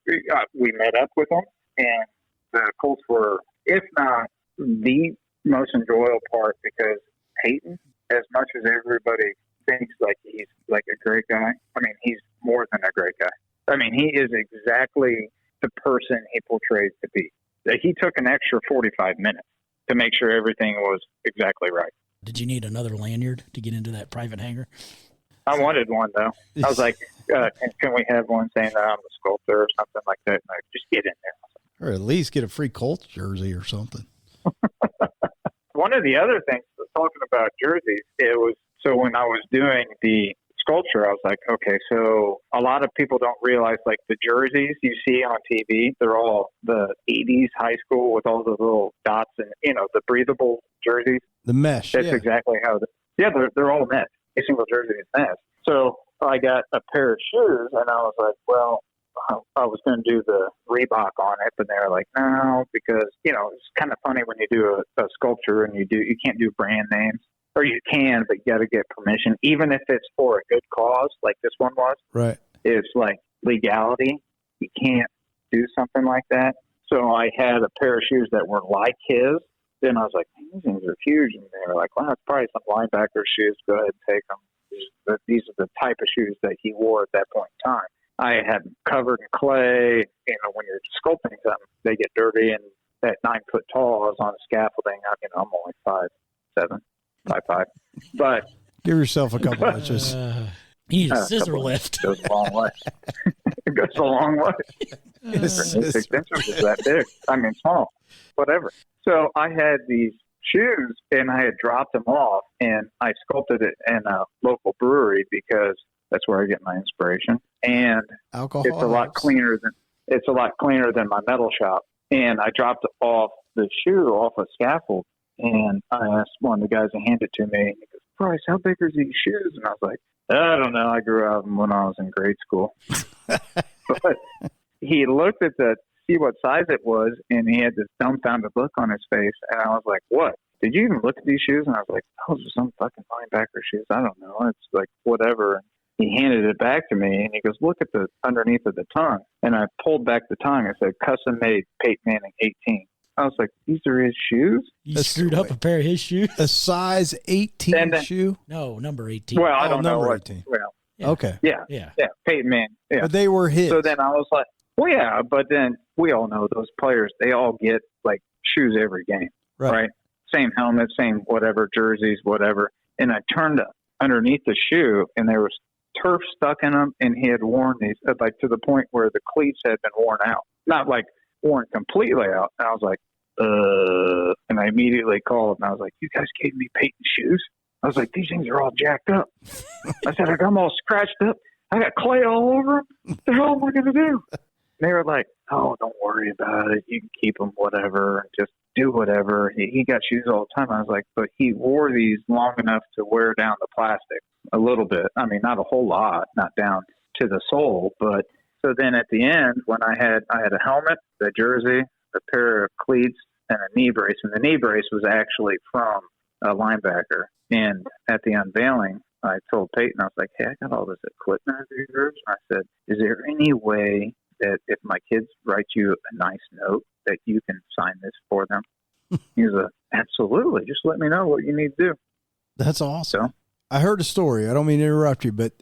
we met up with them, and the Colts were, if not the most enjoyable part, because Peyton, as much as everybody thinks like he's like a great guy, I mean, he's more than a great guy. I mean, he is exactly the person he portrays to be. He took an extra 45 minutes to make sure everything was exactly right. Did you need another lanyard to get into that private hangar? I wanted one, though. I was like, can we have one saying that I'm a sculptor or something like that? And just get in there. Or at least get a free Colts jersey or something. One of the other things, talking about jerseys, it was, so when I was doing the sculpture, I was like, okay, so a lot of people don't realize, like, the jerseys you see on TV, they're all the 80s high school with all the little dots and, the breathable jerseys. The mesh. That's exactly how, they're all mesh. A single jersey is mesh. So I got a pair of shoes, and I was like, well, I was going to do the Reebok on it, but they were like, no, because, it's kind of funny when you do a sculpture and you can't do brand names. Or you can, but you got to get permission, even if it's for a good cause, like this one was. Right. It's like legality. You can't do something like that. So I had a pair of shoes that were like his. Then I was like, these things are huge. And they were like, well, it's probably some linebacker shoes. Go ahead and take them. These are the type of shoes that he wore at that point in time. I had them covered in clay. When you're sculpting them, they get dirty. And at 9 foot tall, I was on a scaffolding. I'm only 5'7". 5'5", but give yourself a couple inches. You need a scissor lift. Goes a long way. It goes a long way. His 6 inches is that big. I mean, small, whatever. So I had these shoes, and I had dropped them off, and I sculpted it in a local brewery because that's where I get my inspiration. And alcohol. It's a lot cleaner than my metal shop. And I dropped off the shoe off a scaffold, and I asked one of the guys to hand it to me. And he goes, "Bryce, how big are these shoes?" And I was like, "I don't know. I grew out of them when I was in grade school." But he looked at see what size it was, and he had this dumbfounded look on his face. And I was like, "What? Did you even look at these shoes?" And I was like, "Those are some fucking linebacker shoes. I don't know. It's like whatever." He handed it back to me, and he goes, "Look at the underneath of the tongue." And I pulled back the tongue. I said, "Custom made, Peyton Manning, 18." I was like, "These are his shoes?" You screwed up a pair of his shoes? A size 18 shoe? No, number 18. Well, I don't know number what. 18. Well, Yeah. Okay. yeah, Peyton Manning. Yeah. But they were his. So then I was like, well, yeah, but then we all know those players, they all get like shoes every game, right? Same helmet, same whatever, jerseys, whatever. And I turned underneath the shoe, and there was turf stuck in them, and he had worn these like to the point where the cleats had been worn out, not like worn completely out. And I was like, and I immediately called, and I was like, "You guys gave me Peyton shoes?" I was like, "These things are all jacked up." I said, "I got them all scratched up. I got clay all over them. What the hell am I going to do?" And they were like, "Oh, don't worry about it. You can keep them, whatever, and just do whatever." He got shoes all the time. I was like, but he wore these long enough to wear down the plastic a little bit. I mean, not a whole lot, not down to the sole. But so then at the end, when I had a helmet, the jersey, a pair of cleats, and a knee brace. And the knee brace was actually from a linebacker. And at the unveiling, I told Peyton, I was like, "Hey, I got all this equipment of yours." And I said, "Is there any way that if my kids write you a nice note that you can sign this for them?" He was like, "Absolutely. Just let me know what you need to do." That's awesome. So, I heard a story. I don't mean to interrupt you, but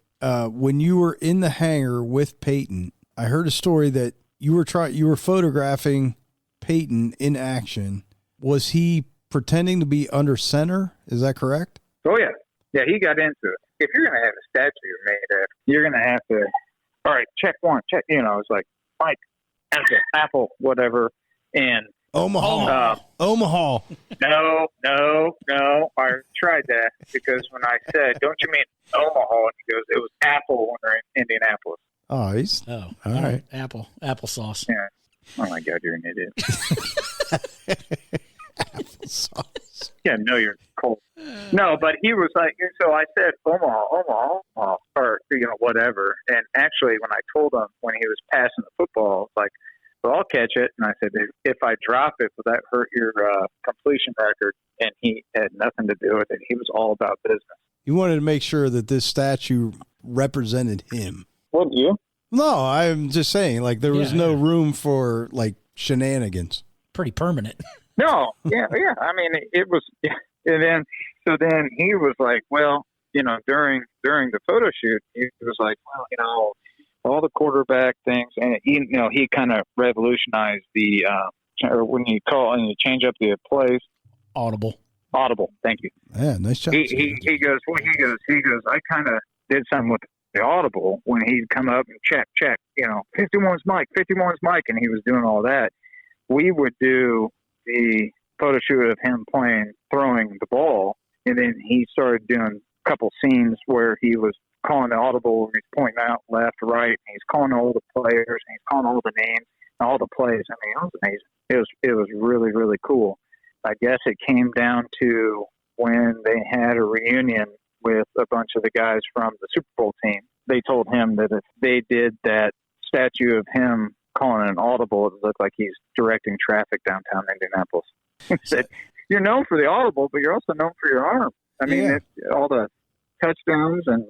when you were in the hangar with Peyton, I heard a story that you were photographing Peyton in action. Was he pretending to be under center? Is that correct? Oh, yeah. Yeah, he got into it. If you're going to have a statue made up, you're going to have to, all right, check one, check, it's like Mike, Apple, whatever, and Omaha. Omaha. No. I tried that because when I said, "Don't you mean Omaha?" And he goes, "It was Apple when they're in Indianapolis." All right. Applesauce. Yeah. Oh my God, you're an idiot. Applesauce. Yeah, no, you're cold. No, but he was like, so I said, Omaha, or, whatever. And actually, when I told him when he was passing the football, like, "Well, I'll catch it." And I said, "If I drop it, will that hurt your completion record?" And he had nothing to do with it. He was all about business. You wanted to make sure that this statue represented him. Well, do you? No, I'm just saying, like, there was no room for, like, shenanigans. Pretty permanent. No, yeah. I mean, it was, and then he was like, well, during the photo shoot, he was like, well, all the quarterback things, and he kind of revolutionized the or when you change up the plays. Audible. Thank you. Yeah, nice job. He goes. I kind of did something with the audible when he'd come up and check. 51's Mike, and he was doing all that. We would do the photo shoot of him throwing the ball, and then he started doing a couple scenes where he was calling the audible, and he's pointing out left, right, and he's calling all the players, and he's calling all the names, and all the plays. I mean, it was amazing. It was really, really cool. I guess it came down to when they had a reunion with a bunch of the guys from the Super Bowl team. They told him that if they did that statue of him calling an audible, it would look like he's directing traffic downtown Indianapolis. He said, "You're known for the audible, but you're also known for your arm." I mean, it's all the touchdowns and.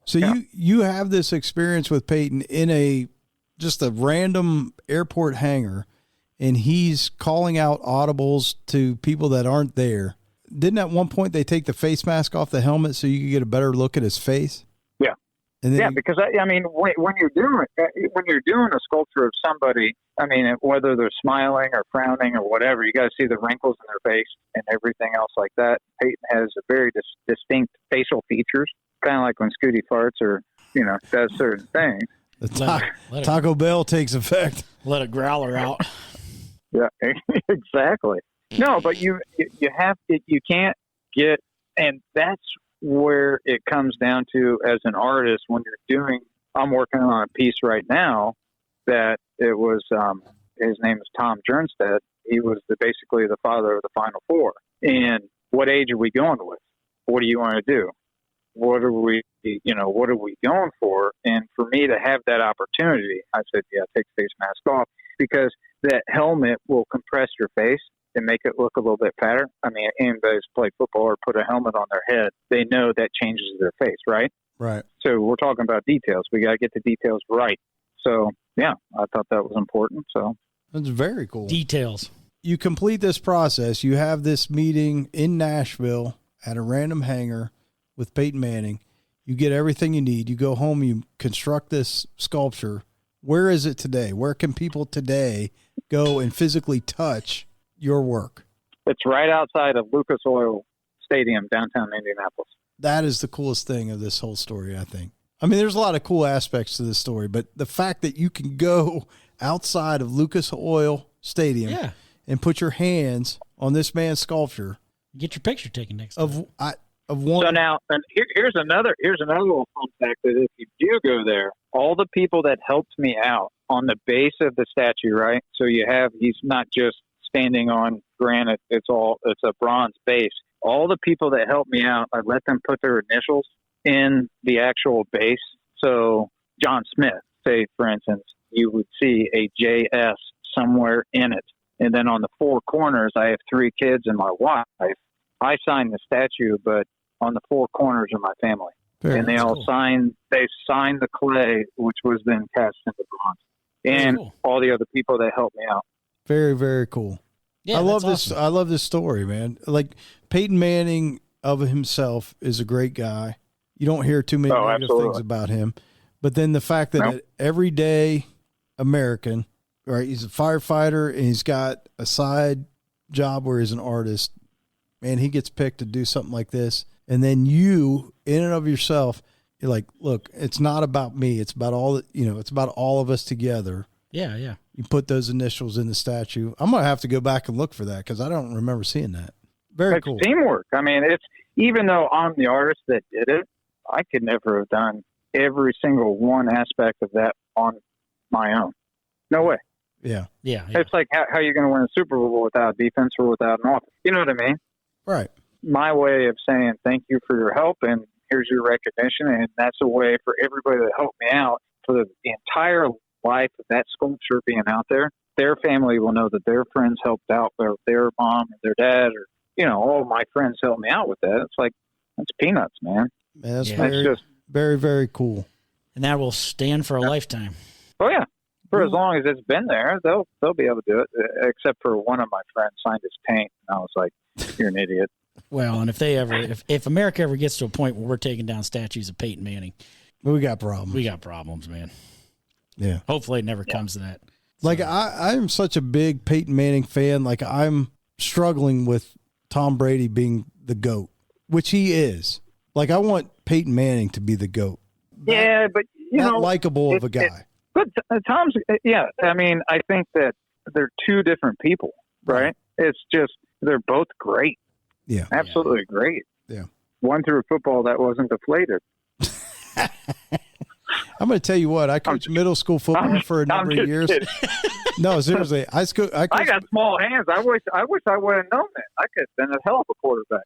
So you have this experience with Peyton in just a random airport hangar, and he's calling out audibles to people that aren't there. Didn't at one point they take the face mask off the helmet so you could get a better look at his face? Yeah. And then because I mean, when you're doing a sculpture of somebody, I mean, whether they're smiling or frowning or whatever, you got to see the wrinkles in their face and everything else like that. Peyton has a very distinct facial features, kind of like when Scooty farts or does certain things. The Taco Bell takes effect. Let a growler out. Yeah, exactly. No, but you have to, you can't get, and that's where it comes down to as an artist when you're doing, I'm working on a piece right now that it was, his name is Tom Jernstedt. He was basically the father of the Final Four. And what age are we going with? What do you want to do? What are we going for? And for me to have that opportunity, I said, yeah, take the face mask off, because that helmet will compress your face and make it look a little bit fatter. I mean, anybody who's played football or put a helmet on their head, they know that changes their face, right? Right. So we're talking about details. We got to get the details right. So, yeah, I thought that was important. So that's very cool. Details. You complete this process. You have this meeting in Nashville at a random hangar with Peyton Manning. You get everything you need. You go home, you construct this sculpture. Where is it today? Where can people today go and physically touch your work? It's right outside of Lucas Oil Stadium, downtown Indianapolis. That is the coolest thing of this whole story, I think. I mean, there's a lot of cool aspects to this story, but the fact that you can go outside of Lucas Oil Stadium and put your hands on this man's sculpture. Get your picture taken next time. Of one. So now, and here's another little fun fact, that if you do go there, all the people that helped me out on the base of the statue, right? So he's not just standing on granite. It's a bronze base. All the people that helped me out, I let them put their initials in the actual base. So John Smith, say, for instance, you would see a JS somewhere in it. And then on the four corners, I have 3 kids and my wife. I signed the statue, but on the 4 corners are my family. And they all signed the clay, which was then cast into bronze. And all the other people that helped me out. Very, very cool. Yeah, I love this. awesome. I love this story, man. Like, Peyton Manning of himself is a great guy. You don't hear too many negative things about him. But then the fact that an everyday American, right? He's a firefighter and he's got a side job where he's an artist. Man, he gets picked to do something like this. And then you, in and of yourself, you're like, look, it's not about me. It's about it's about all of us together. Yeah, yeah. You put those initials in the statue. I'm going to have to go back and look for that because I don't remember seeing that. Very cool. Teamwork. I mean, even though I'm the artist that did it, I could never have done every single one aspect of that on my own. No way. Yeah. It's like how are you going to win a Super Bowl without defense or without an offense? You know what I mean? Right. My way of saying thank you for your help and here's your recognition, and that's a way for everybody that helped me out for the entire life of that sculpture being out there. Their family will know that their friends helped out, or their mom or their dad, or all of my friends helped me out with that. It's like, that's peanuts, man. That's very, very cool. And that will stand for a lifetime. Oh yeah, for as long as it's been there, they'll be able to do it. Except for one of my friends signed his paint, and I was like, "You're an idiot." Well, and if America ever gets to a point where we're taking down statues of Peyton Manning, we got problems. We got problems, man. Yeah. Hopefully, it never comes to that. Like, I'm such a big Peyton Manning fan. Like, I'm struggling with Tom Brady being the GOAT, which he is. Like, I want Peyton Manning to be the GOAT. Yeah, but likable of a guy. But Tom's, I mean, I think that they're two different people, right? It's just they're both great. Yeah, absolutely great. Yeah, one through football that wasn't deflated. I'm going to tell you what. I coached middle school football for a number of years. No, seriously, I got small hands. I wish I would have known that. I could have been a hell of a quarterback.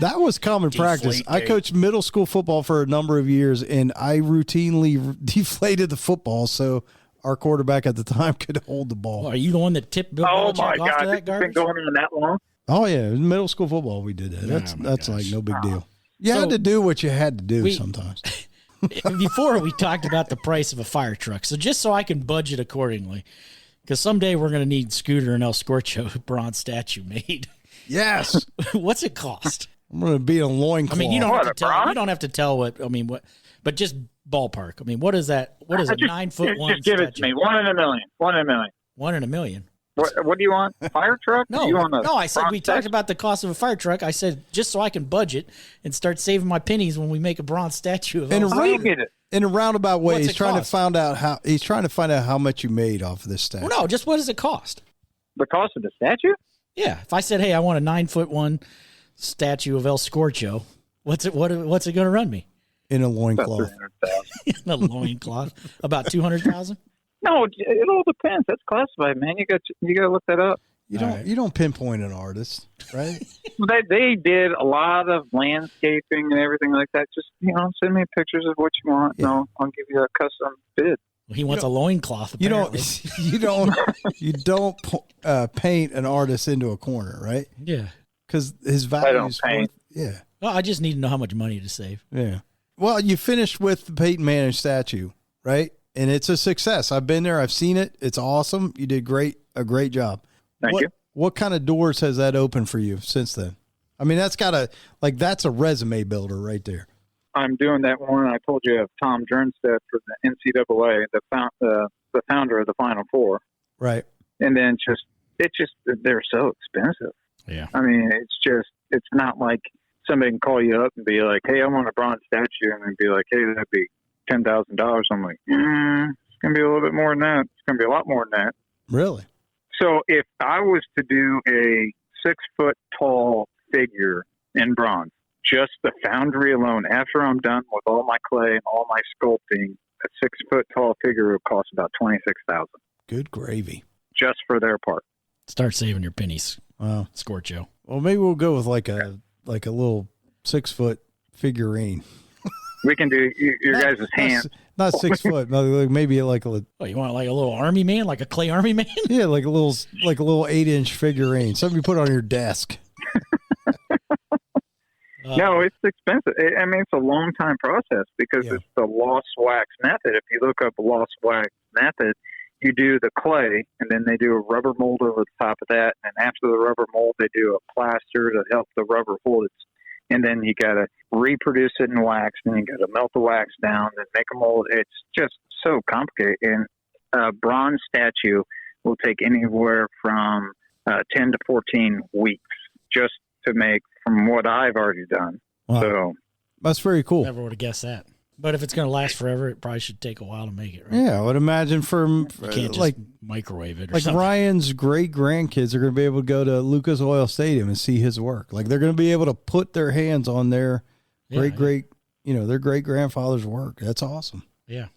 That was common practice. I coached middle school football for a number of years, and I routinely deflated the football so our quarterback at the time could hold the ball. Well, are you the one that tipped Bill Belichick off to that garbage? It's been going on that long? Oh yeah, in middle school football we did that. That's like no big deal. You had to do what you had to do sometimes. Before we talked about the price of a fire truck, so just so I can budget accordingly, because someday we're going to need Scooter and El Scorcho bronze statue made. Yes. What's it cost? I'm going to be a loincloth. I mean, you don't have to tell what. I mean, what? But just ballpark. I mean, what is that? What is it? 9 foot one? Just give it to me. 1 in a million. 1 in a million. 1 in a million. What do you want? Fire truck? No, I said we talked about the cost of a fire truck. I said just so I can budget and start saving my pennies when we make a bronze statue of How do you get it? In a roundabout way, What's he's it trying cost? to find out how much you made off of this statue. Well, no, just what does it cost? The cost of the statue? Yeah, if I said, hey, I want a 9'1" statue of El Scorcho, what's it going to run me? In a About loincloth. 300,000. In a loincloth, about 200,000. No, it all depends. That's classified, man. You got to look that up. You don't pinpoint an artist, right? They did a lot of landscaping and everything like that. Just send me pictures of what you want. Yeah. No, I'll give you a custom bid. Well, he wants a loincloth. You Apparently. you don't paint an artist into a corner, right? Yeah. Because his value I don't is paint. Yeah. Well, I just need to know how much money to save. Yeah. Well, you finished with the Peyton Manning statue, right? And it's a success. I've been there. I've seen it. It's awesome. You did a great job. Thank you. What kind of doors has that opened for you since then? I mean, that's a resume builder right there. I'm doing that one. I told you of Tom Jernstedt for the NCAA, the founder of the Final Four. Right. And then they're so expensive. Yeah. I mean, it's not like somebody can call you up and be like, hey, I want a bronze statue. And then be like, hey, that'd be $10,000. I'm like, it's going to be a little bit more than that. It's going to be a lot more than that. Really? So if I was to do a 6-foot tall figure in bronze, just the foundry alone, after I'm done with all my clay and all my sculpting, a 6-foot tall figure would cost about $26,000 Good gravy. just for their part. Start saving your pennies, Wow. Scorcho. Well, maybe we'll go with like a little 6-foot figurine. We can do your guys' hands. Not 6 foot, but maybe like a Oh, you want like a little army man, like a clay army man? yeah, like a little 8-inch figurine, something you put on your desk. No, it's expensive. I mean, it's a long time process because Yeah. it's the lost wax method. If you look up a lost wax method, you do the clay, and then they do a rubber mold over the top of that. And after the rubber mold, they do a plaster to help the rubber hold it. And then you got to reproduce it in wax, and you got to melt the wax down and make a mold. It's just so complicated. And a bronze statue will take anywhere from 10 to 14 weeks just to make, from what I've already done. Wow. So That's very cool. Never would have guessed that. But if it's going to last forever, it probably should take a while to make it, right? Yeah, I would imagine You can't just microwave it or like something. Ryan's great grandkids are going to be able to go to Lucas Oil Stadium and see his work. Like they're going to be able to put their hands on their their great grandfather's work. That's awesome. Yeah. as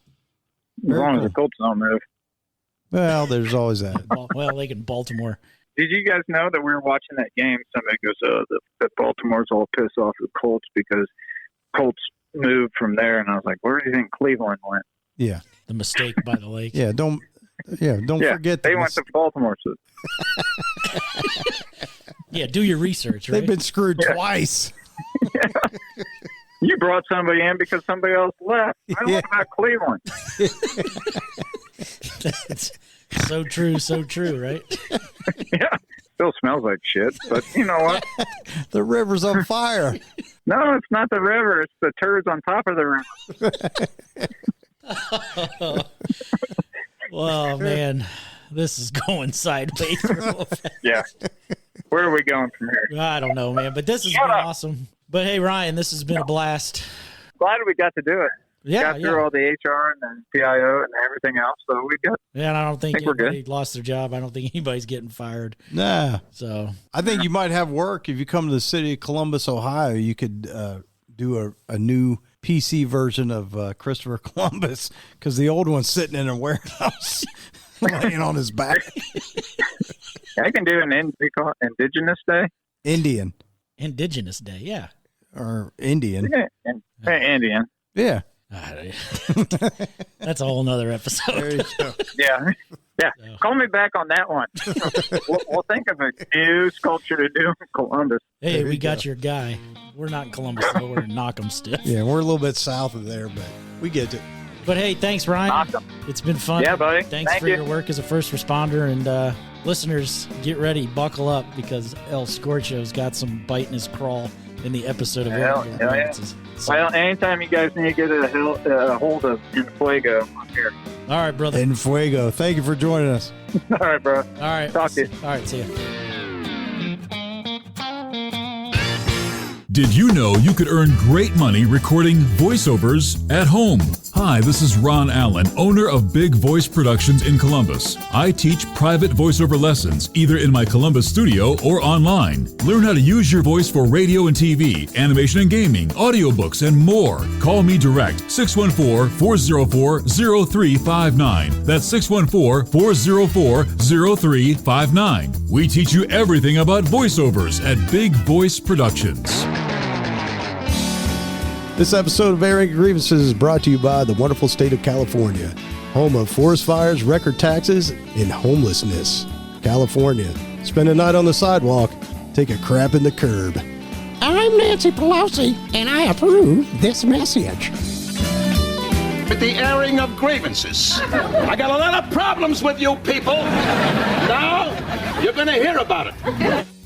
Very long cool. as the Colts don't move. Well, there's always that. Well, they can Baltimore. Did you guys know that we were watching that game? Somebody goes, the Baltimore's all pissed off at the Colts because Colts moved from there. And I was like, where do you think Cleveland went? Yeah, The mistake by the lake. yeah. Don't forget they that went to Baltimore. So Yeah, do your research, right? they've been screwed twice. you brought somebody in because somebody else left. I don't know about Cleveland. That's so true, right? Yeah, still smells like shit. But you know what? The river's on fire. No, it's not the river. It's the turds on top of the river. Well, man, this is going sideways. real fast. Yeah. Where are we going from here? I don't know, man, but this has been awesome. But hey, Ryan, this has been a blast. Glad we got to do it. Yeah, Got through all the HR and then PIO and everything else. So we got. Yeah, and I don't think Think we're good. anybody lost their job. I don't think anybody's getting fired. Nah, So I think you might have work if you come to the city of Columbus, Ohio. You could do a new PC version of Christopher Columbus because the old one's sitting in a warehouse, laying on his back. I can do we call it Indigenous Day. Indian Indigenous Day, yeah. or Indian. Yeah, Indian. Yeah. That's a whole nother There episode. you go. Yeah. Yeah. Call me back on that one. we'll think of a new sculpture to do in Columbus. Hey, There we you got go. your guy. We're not in Columbus, though. We're in Knock'em Stiff. Yeah, we're a little bit south of there, but we get it. But hey, thanks, Ryan. Awesome. It's been fun. Yeah, buddy. Thanks Thank for you. your work as a first responder. And listeners, get ready. Buckle up because El Scorcho's got some bite in his crawl in the episode of Hell Oregon yeah. Grievances. So, Well, anytime you guys need to get a hold of Infuego, I'm here. all right, brother. En Fuego. Thank you for joining us. All right, bro. All right. Talk to you. All right, see ya. Did you know you could earn great money recording voiceovers at home? Hi, this is Ron Allen, owner of Big Voice Productions in Columbus. I teach private voiceover lessons either in my Columbus studio or online. Learn how to use your voice for radio and TV, animation and gaming, audiobooks, and more. Call me direct, 614-404-0359. That's 614-404-0359. We teach you everything about voiceovers at Big Voice Productions. This episode of Airing Grievances is brought to you by the wonderful state of California, home of forest fires, record taxes, and homelessness. California. Spend a night on the sidewalk, take a crap in the curb. I'm Nancy Pelosi, and I approve this message. With the airing of grievances. I got a lot of problems with you people. Now, you're going to hear about it.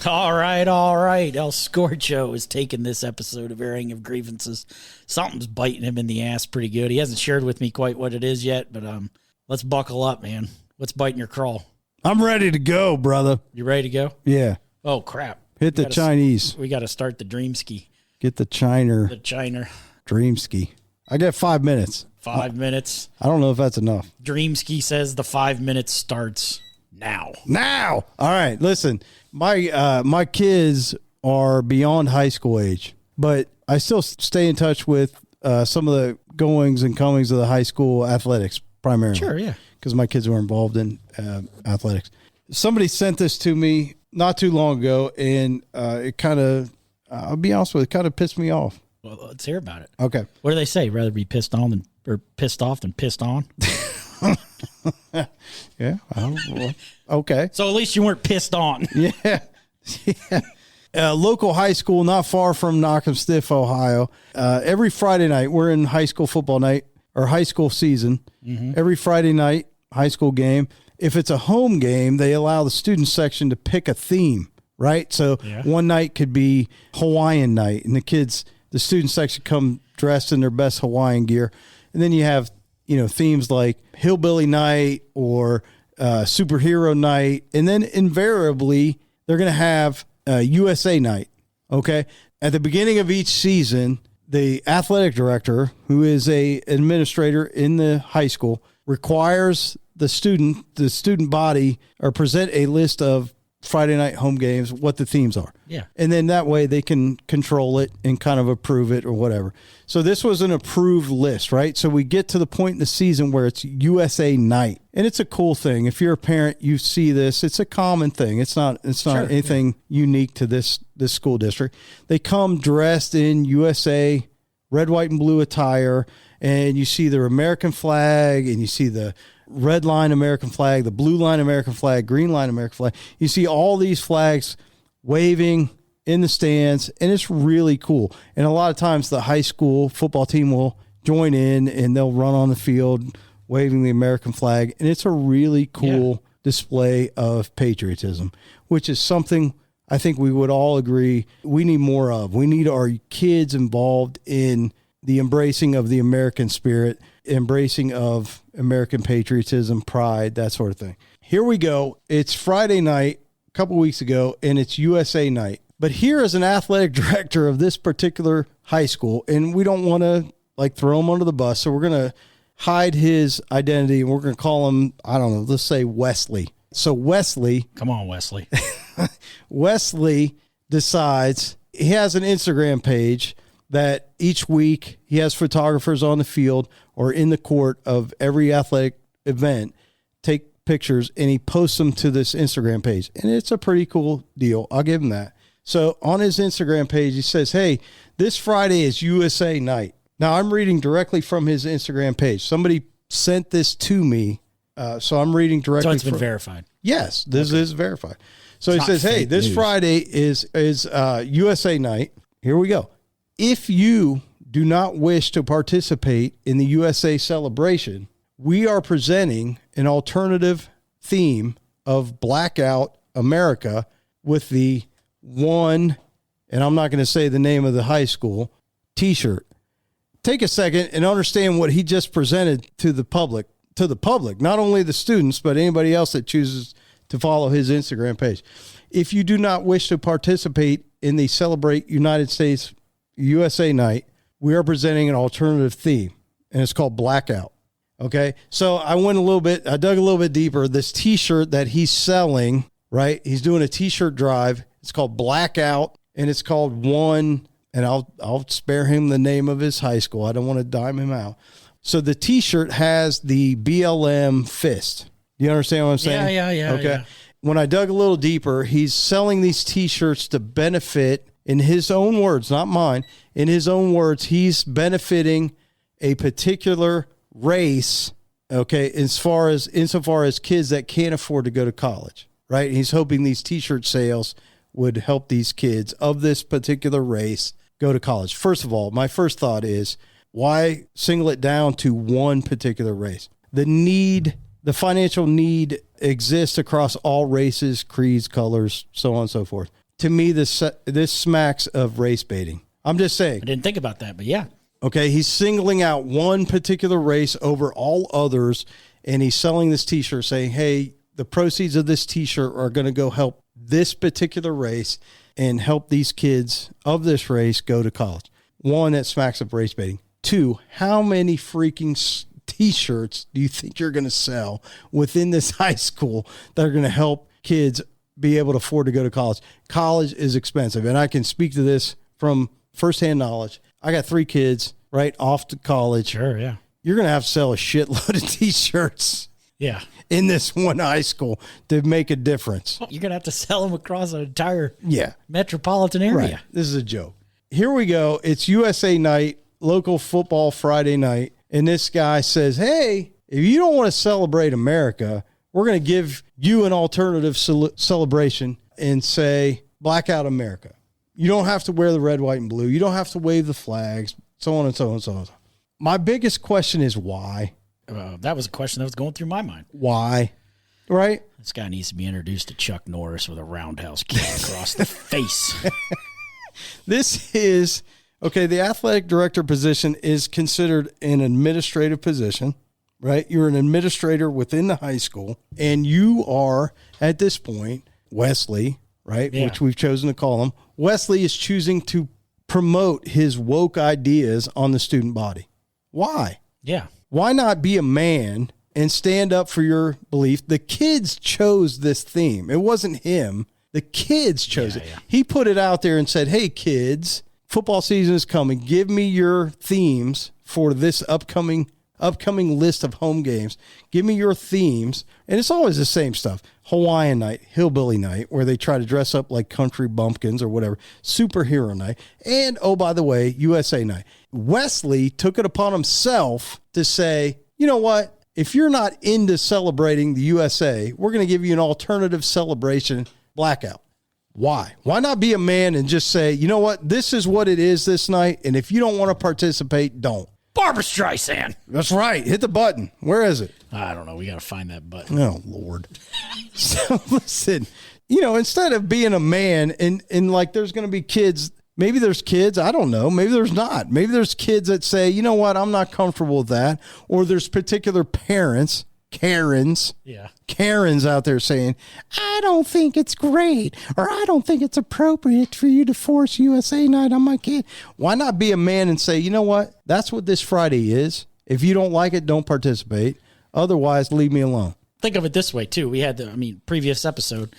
All right. El Scorcho is taking this episode of Airing of Grievances. Something's biting him in the ass pretty good. He hasn't shared with me quite what it is yet, but let's buckle up, man. What's biting your crawl? I'm ready to go, brother. You ready to go? Yeah. Oh, crap. Hit the Chinese. We got to start the dream ski. Get the Chiner. The Chiner. Dream ski. I got 5 minutes. 5 minutes. I don't know if that's enough. Dream ski says the 5 minutes starts now. All right, listen. My kids are beyond high school age, but I still stay in touch with some of the goings and comings of the high school athletics primarily. Sure, yeah. Because my kids were involved in athletics. Somebody sent this to me not too long ago, and it kind of, I'll be honest with you, it kind of pissed me off. Well, let's hear about it. Okay. What do they say? Rather be pissed off than pissed on? Yeah. Well, okay. So at least you weren't pissed on. Yeah. Local high school not far from Knock'em-Stiff, Ohio. Every Friday night, we're in high school football night or high school season. Mm-hmm. Every Friday night, high school game. If it's a home game, they allow the student section to pick a theme, right? So one night could be Hawaiian night, and the student section come dressed in their best Hawaiian gear. And then you have, themes like Hillbilly Night or Superhero Night. And then invariably, they're going to have USA Night, okay? At the beginning of each season, the athletic director, who is a administrator in the high school, requires the student body or present a list of Friday night home games, what the themes are. Yeah. And then that way they can control it and kind of approve it or whatever. So this was an approved list, right? So we get to the point in the season where it's USA Night. And it's a cool thing. If you're a parent, you see this. It's a common thing. It's not anything unique to this school district. They come dressed in USA red, white, and blue attire, and you see their American flag, and you see the red line American flag, the blue line American flag, green line American flag. You see all these flags waving in the stands, and it's really cool. And a lot of times the high school football team will join in, and they'll run on the field waving the American flag. And it's a really cool display of patriotism, which is something I think we would all agree we need more of. We need our kids involved in the embracing of the American spirit, embracing of American patriotism, pride, that sort of thing. Here we go. It's Friday night, a couple weeks ago, and it's USA Night. But here is an athletic director of this particular high school, and we don't want to throw him under the bus, so we're going to hide his identity, and we're going to call him, I don't know, let's say Wesley. So Wesley. Come on, Wesley. Wesley decides he has an Instagram page that each week he has photographers on the field or in the court of every athletic event take pictures, and he posts them to this Instagram page. And it's a pretty cool deal. I'll give him that. So on his Instagram page, he says, hey, this Friday is USA Night. Now, I'm reading directly from his Instagram page. Somebody sent this to me, so I'm reading directly. So it's been verified. Yes, this is verified. So he says, hey, this Friday is USA Night. Here we go. If you do not wish to participate in the USA celebration, we are presenting an alternative theme of Blackout America with the one, and I'm not going to say the name of the high school, T-shirt. Take a second and understand what he just presented to the public, not only the students, but anybody else that chooses to follow his Instagram page. If you do not wish to participate in the Celebrate United States USA Night, we are presenting an alternative theme. and it's called Blackout. Okay. So I dug a little bit deeper. This t-shirt that he's selling, right? He's doing a t-shirt drive. It's called Blackout, and it's called One, and I'll spare him the name of his high school. I don't want to dime him out. So the t-shirt has the BLM fist. You understand what I'm saying? Yeah. Okay. Yeah. When I dug a little deeper, he's selling these t-shirts to benefit, in his own words, not mine, in his own words, he's benefiting a particular race, okay, insofar as kids that can't afford to go to college, right? He's hoping these t-shirt sales would help these kids of this particular race go to college. First of all, my first thought is, why single it down to one particular race? The financial need exists across all races, creeds, colors, so on and so forth. To me, this smacks of race baiting. I'm just saying. I didn't think about that, but yeah. Okay, he's singling out one particular race over all others, and he's selling this t-shirt saying, hey, the proceeds of this t-shirt are going to go help this particular race and help these kids of this race go to college. One, that smacks of race baiting. Two, how many freaking t-shirts do you think you're going to sell within this high school that are going to help kids be able to afford to go to college? College is expensive, and I can speak to this from firsthand knowledge. I got 3 kids right off to college. Sure, yeah. You're going to have to sell a shitload of t-shirts. Yeah. In this one high school to make a difference. You're going to have to sell them across an entire metropolitan area. Right. This is a joke. Here we go. It's USA night, local football Friday night. And this guy says, hey, if you don't want to celebrate America, we're going to give you an alternative celebration and say, Blackout America. You don't have to wear the red, white, and blue. You don't have to wave the flags, so on and so on and so on. My biggest question is why? That was a question that was going through my mind. Why? Right? This guy needs to be introduced to Chuck Norris with a roundhouse kick across the face. This is, okay, the athletic director position is considered an administrative position, right? You're an administrator within the high school, and you are, at this point, Wesley, right? Yeah. Which we've chosen to call him. Wesley is choosing to promote his woke ideas on the student body. Why? Yeah. Why not be a man and stand up for your belief? The kids chose this theme. It wasn't him. The kids chose it. Yeah. He put it out there and said, hey, kids, football season is coming. Give me your themes for this upcoming list of home games. Give me your themes. And it's always the same stuff. Hawaiian night, hillbilly night, where they try to dress up like country bumpkins or whatever. Superhero night. And, oh, by the way, USA night. Wesley took it upon himself to say, you know what? If you're not into celebrating the USA, we're going to give you an alternative celebration, Blackout. Why? Why not be a man and just say, you know what? This is what it is this night. And if you don't want to participate, don't. Barbra Streisand. That's right. Hit the button. Where is it? I don't know. We got to find that button. Oh, Lord. So listen, instead of being a man and like there's going to be kids, maybe there's kids, I don't know. Maybe there's not. Maybe there's kids that say, you know what? I'm not comfortable with that. Or there's particular parents, Karens out there saying, I don't think it's great, or I don't think it's appropriate for you to force USA night on my kid. Why not be a man and say, you know what? That's what this Friday is. If you don't like it, don't participate. Otherwise, leave me alone. Think of it this way, too. We had previous episode,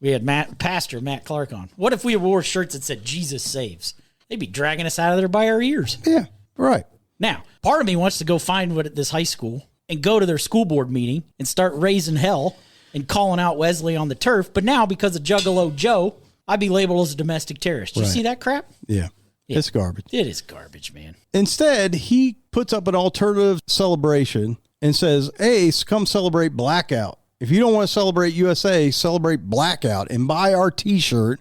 we had Pastor Matt Clark on. What if we wore shirts that said Jesus saves? They'd be dragging us out of there by our ears. Yeah, right. Now, part of me wants to go find this high school and go to their school board meeting and start raising hell and calling out Wesley on the turf. But now, because of Juggalo Joe, I'd be labeled as a domestic terrorist. You see that crap? Yeah. It's garbage. It is garbage, man. Instead, he puts up an alternative celebration and says, hey, come celebrate Blackout. If you don't want to celebrate USA, celebrate Blackout and buy our T-shirt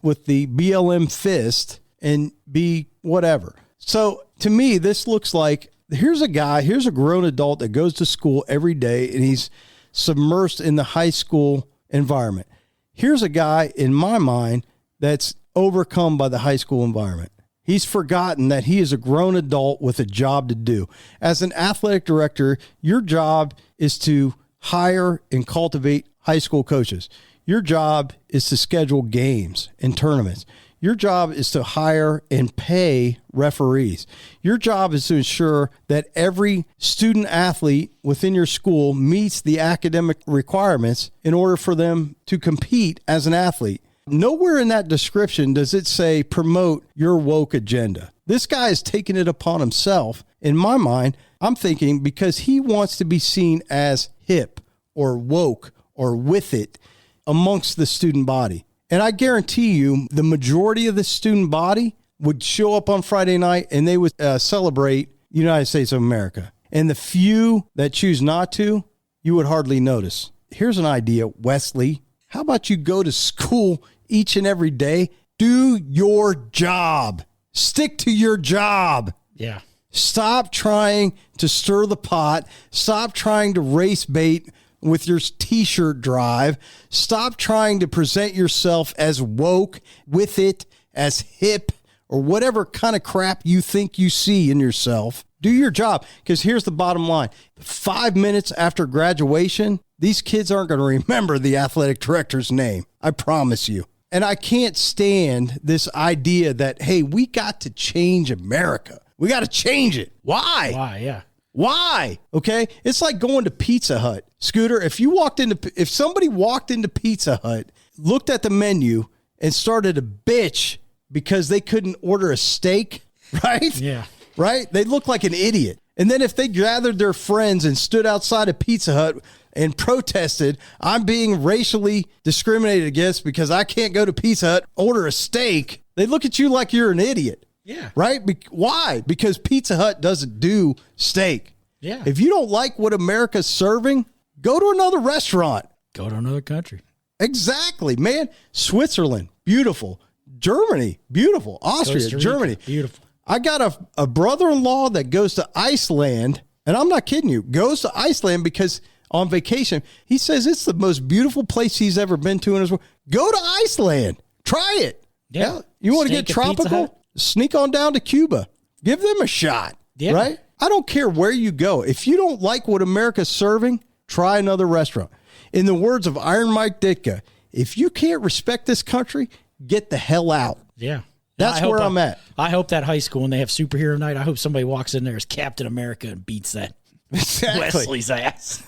with the BLM fist and be whatever. So to me, this looks like here's a grown adult that goes to school every day and he's submersed in the high school environment. Here's a guy, in my mind, that's overcome by the high school environment. He's forgotten that he is a grown adult with a job to do. As an athletic director, your job is to hire and cultivate high school coaches. Your job is to schedule games and tournaments. Your job is to hire and pay referees. Your job is to ensure that every student athlete within your school meets the academic requirements in order for them to compete as an athlete. Nowhere in that description does it say promote your woke agenda. This guy is taking it upon himself. In my mind, I'm thinking because he wants to be seen as hip or woke or with it amongst the student body. And I guarantee you the majority of the student body would show up on Friday night and they would celebrate the United States of America. And the few that choose not to, you would hardly notice. Here's an idea, Wesley. How about you go to school each and every day? Do your job. Stick to your job. Yeah. Stop trying to stir the pot. Stop trying to race bait with your t-shirt drive. Stop trying to present yourself as woke, with it, as hip, or whatever kind of crap you think you see in yourself. Do your job. Because here's the bottom line. 5 minutes after graduation, these kids aren't going to remember the athletic director's name. I promise you. And I can't stand this idea that, hey, we got to change America. We got to change it. Why? Why? Yeah. Why? Okay. It's like going to Pizza Hut. Scooter, if somebody walked into Pizza Hut, looked at the menu and started to bitch because they couldn't order a steak, right? Yeah. Right? They look like an idiot. And then if they gathered their friends and stood outside of Pizza Hut and protested, I'm being racially discriminated against because I can't go to Pizza Hut, order a steak, they look at you like you're an idiot. Yeah. Right? Why? Because Pizza Hut doesn't do steak. Yeah. If you don't like what America's serving, go to another restaurant. Go to another country. Exactly, man. Switzerland, beautiful. Germany, beautiful. Austria, Costa Rica, Germany. beautiful. I got a brother-in-law that goes to Iceland, and I'm not kidding you, goes to Iceland because on vacation, he says it's the most beautiful place he's ever been to in his world. Go to Iceland. Try it. Yeah. Hell, you want to Steak get at Pizza tropical? Hut. Sneak on down to Cuba. Give them a shot. Yeah. Right? I don't care where you go. If you don't like what America's serving, try another restaurant. In the words of Iron Mike Ditka, if you can't respect this country, get the hell out. Yeah. That's where I'm at. I hope that high school, when they have superhero night, I hope somebody walks in there as Captain America and beats that Exactly. Wesley's ass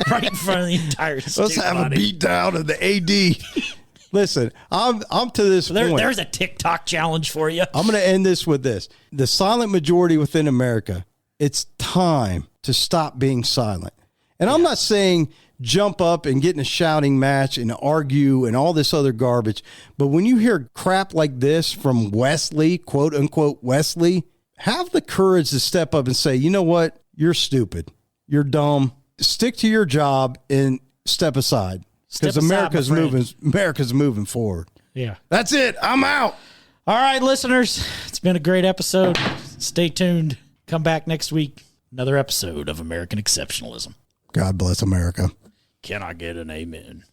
right in front of the entire Let's have a beat down of the AD. Listen, I'm to this point. There's a TikTok challenge for you. I'm going to end this with this. The silent majority within America, it's time to stop being silent. And I'm not saying jump up and get in a shouting match and argue and all this other garbage. But when you hear crap like this from Wesley, quote unquote Wesley, have the courage to step up and say, you know what? You're stupid. You're dumb. Stick to your job and step aside. Because America's moving forward. Yeah. That's it. I'm out. All right, listeners. It's been a great episode. Stay tuned. Come back next week. Another episode of American Exceptionalism. God bless America. Can I get an amen?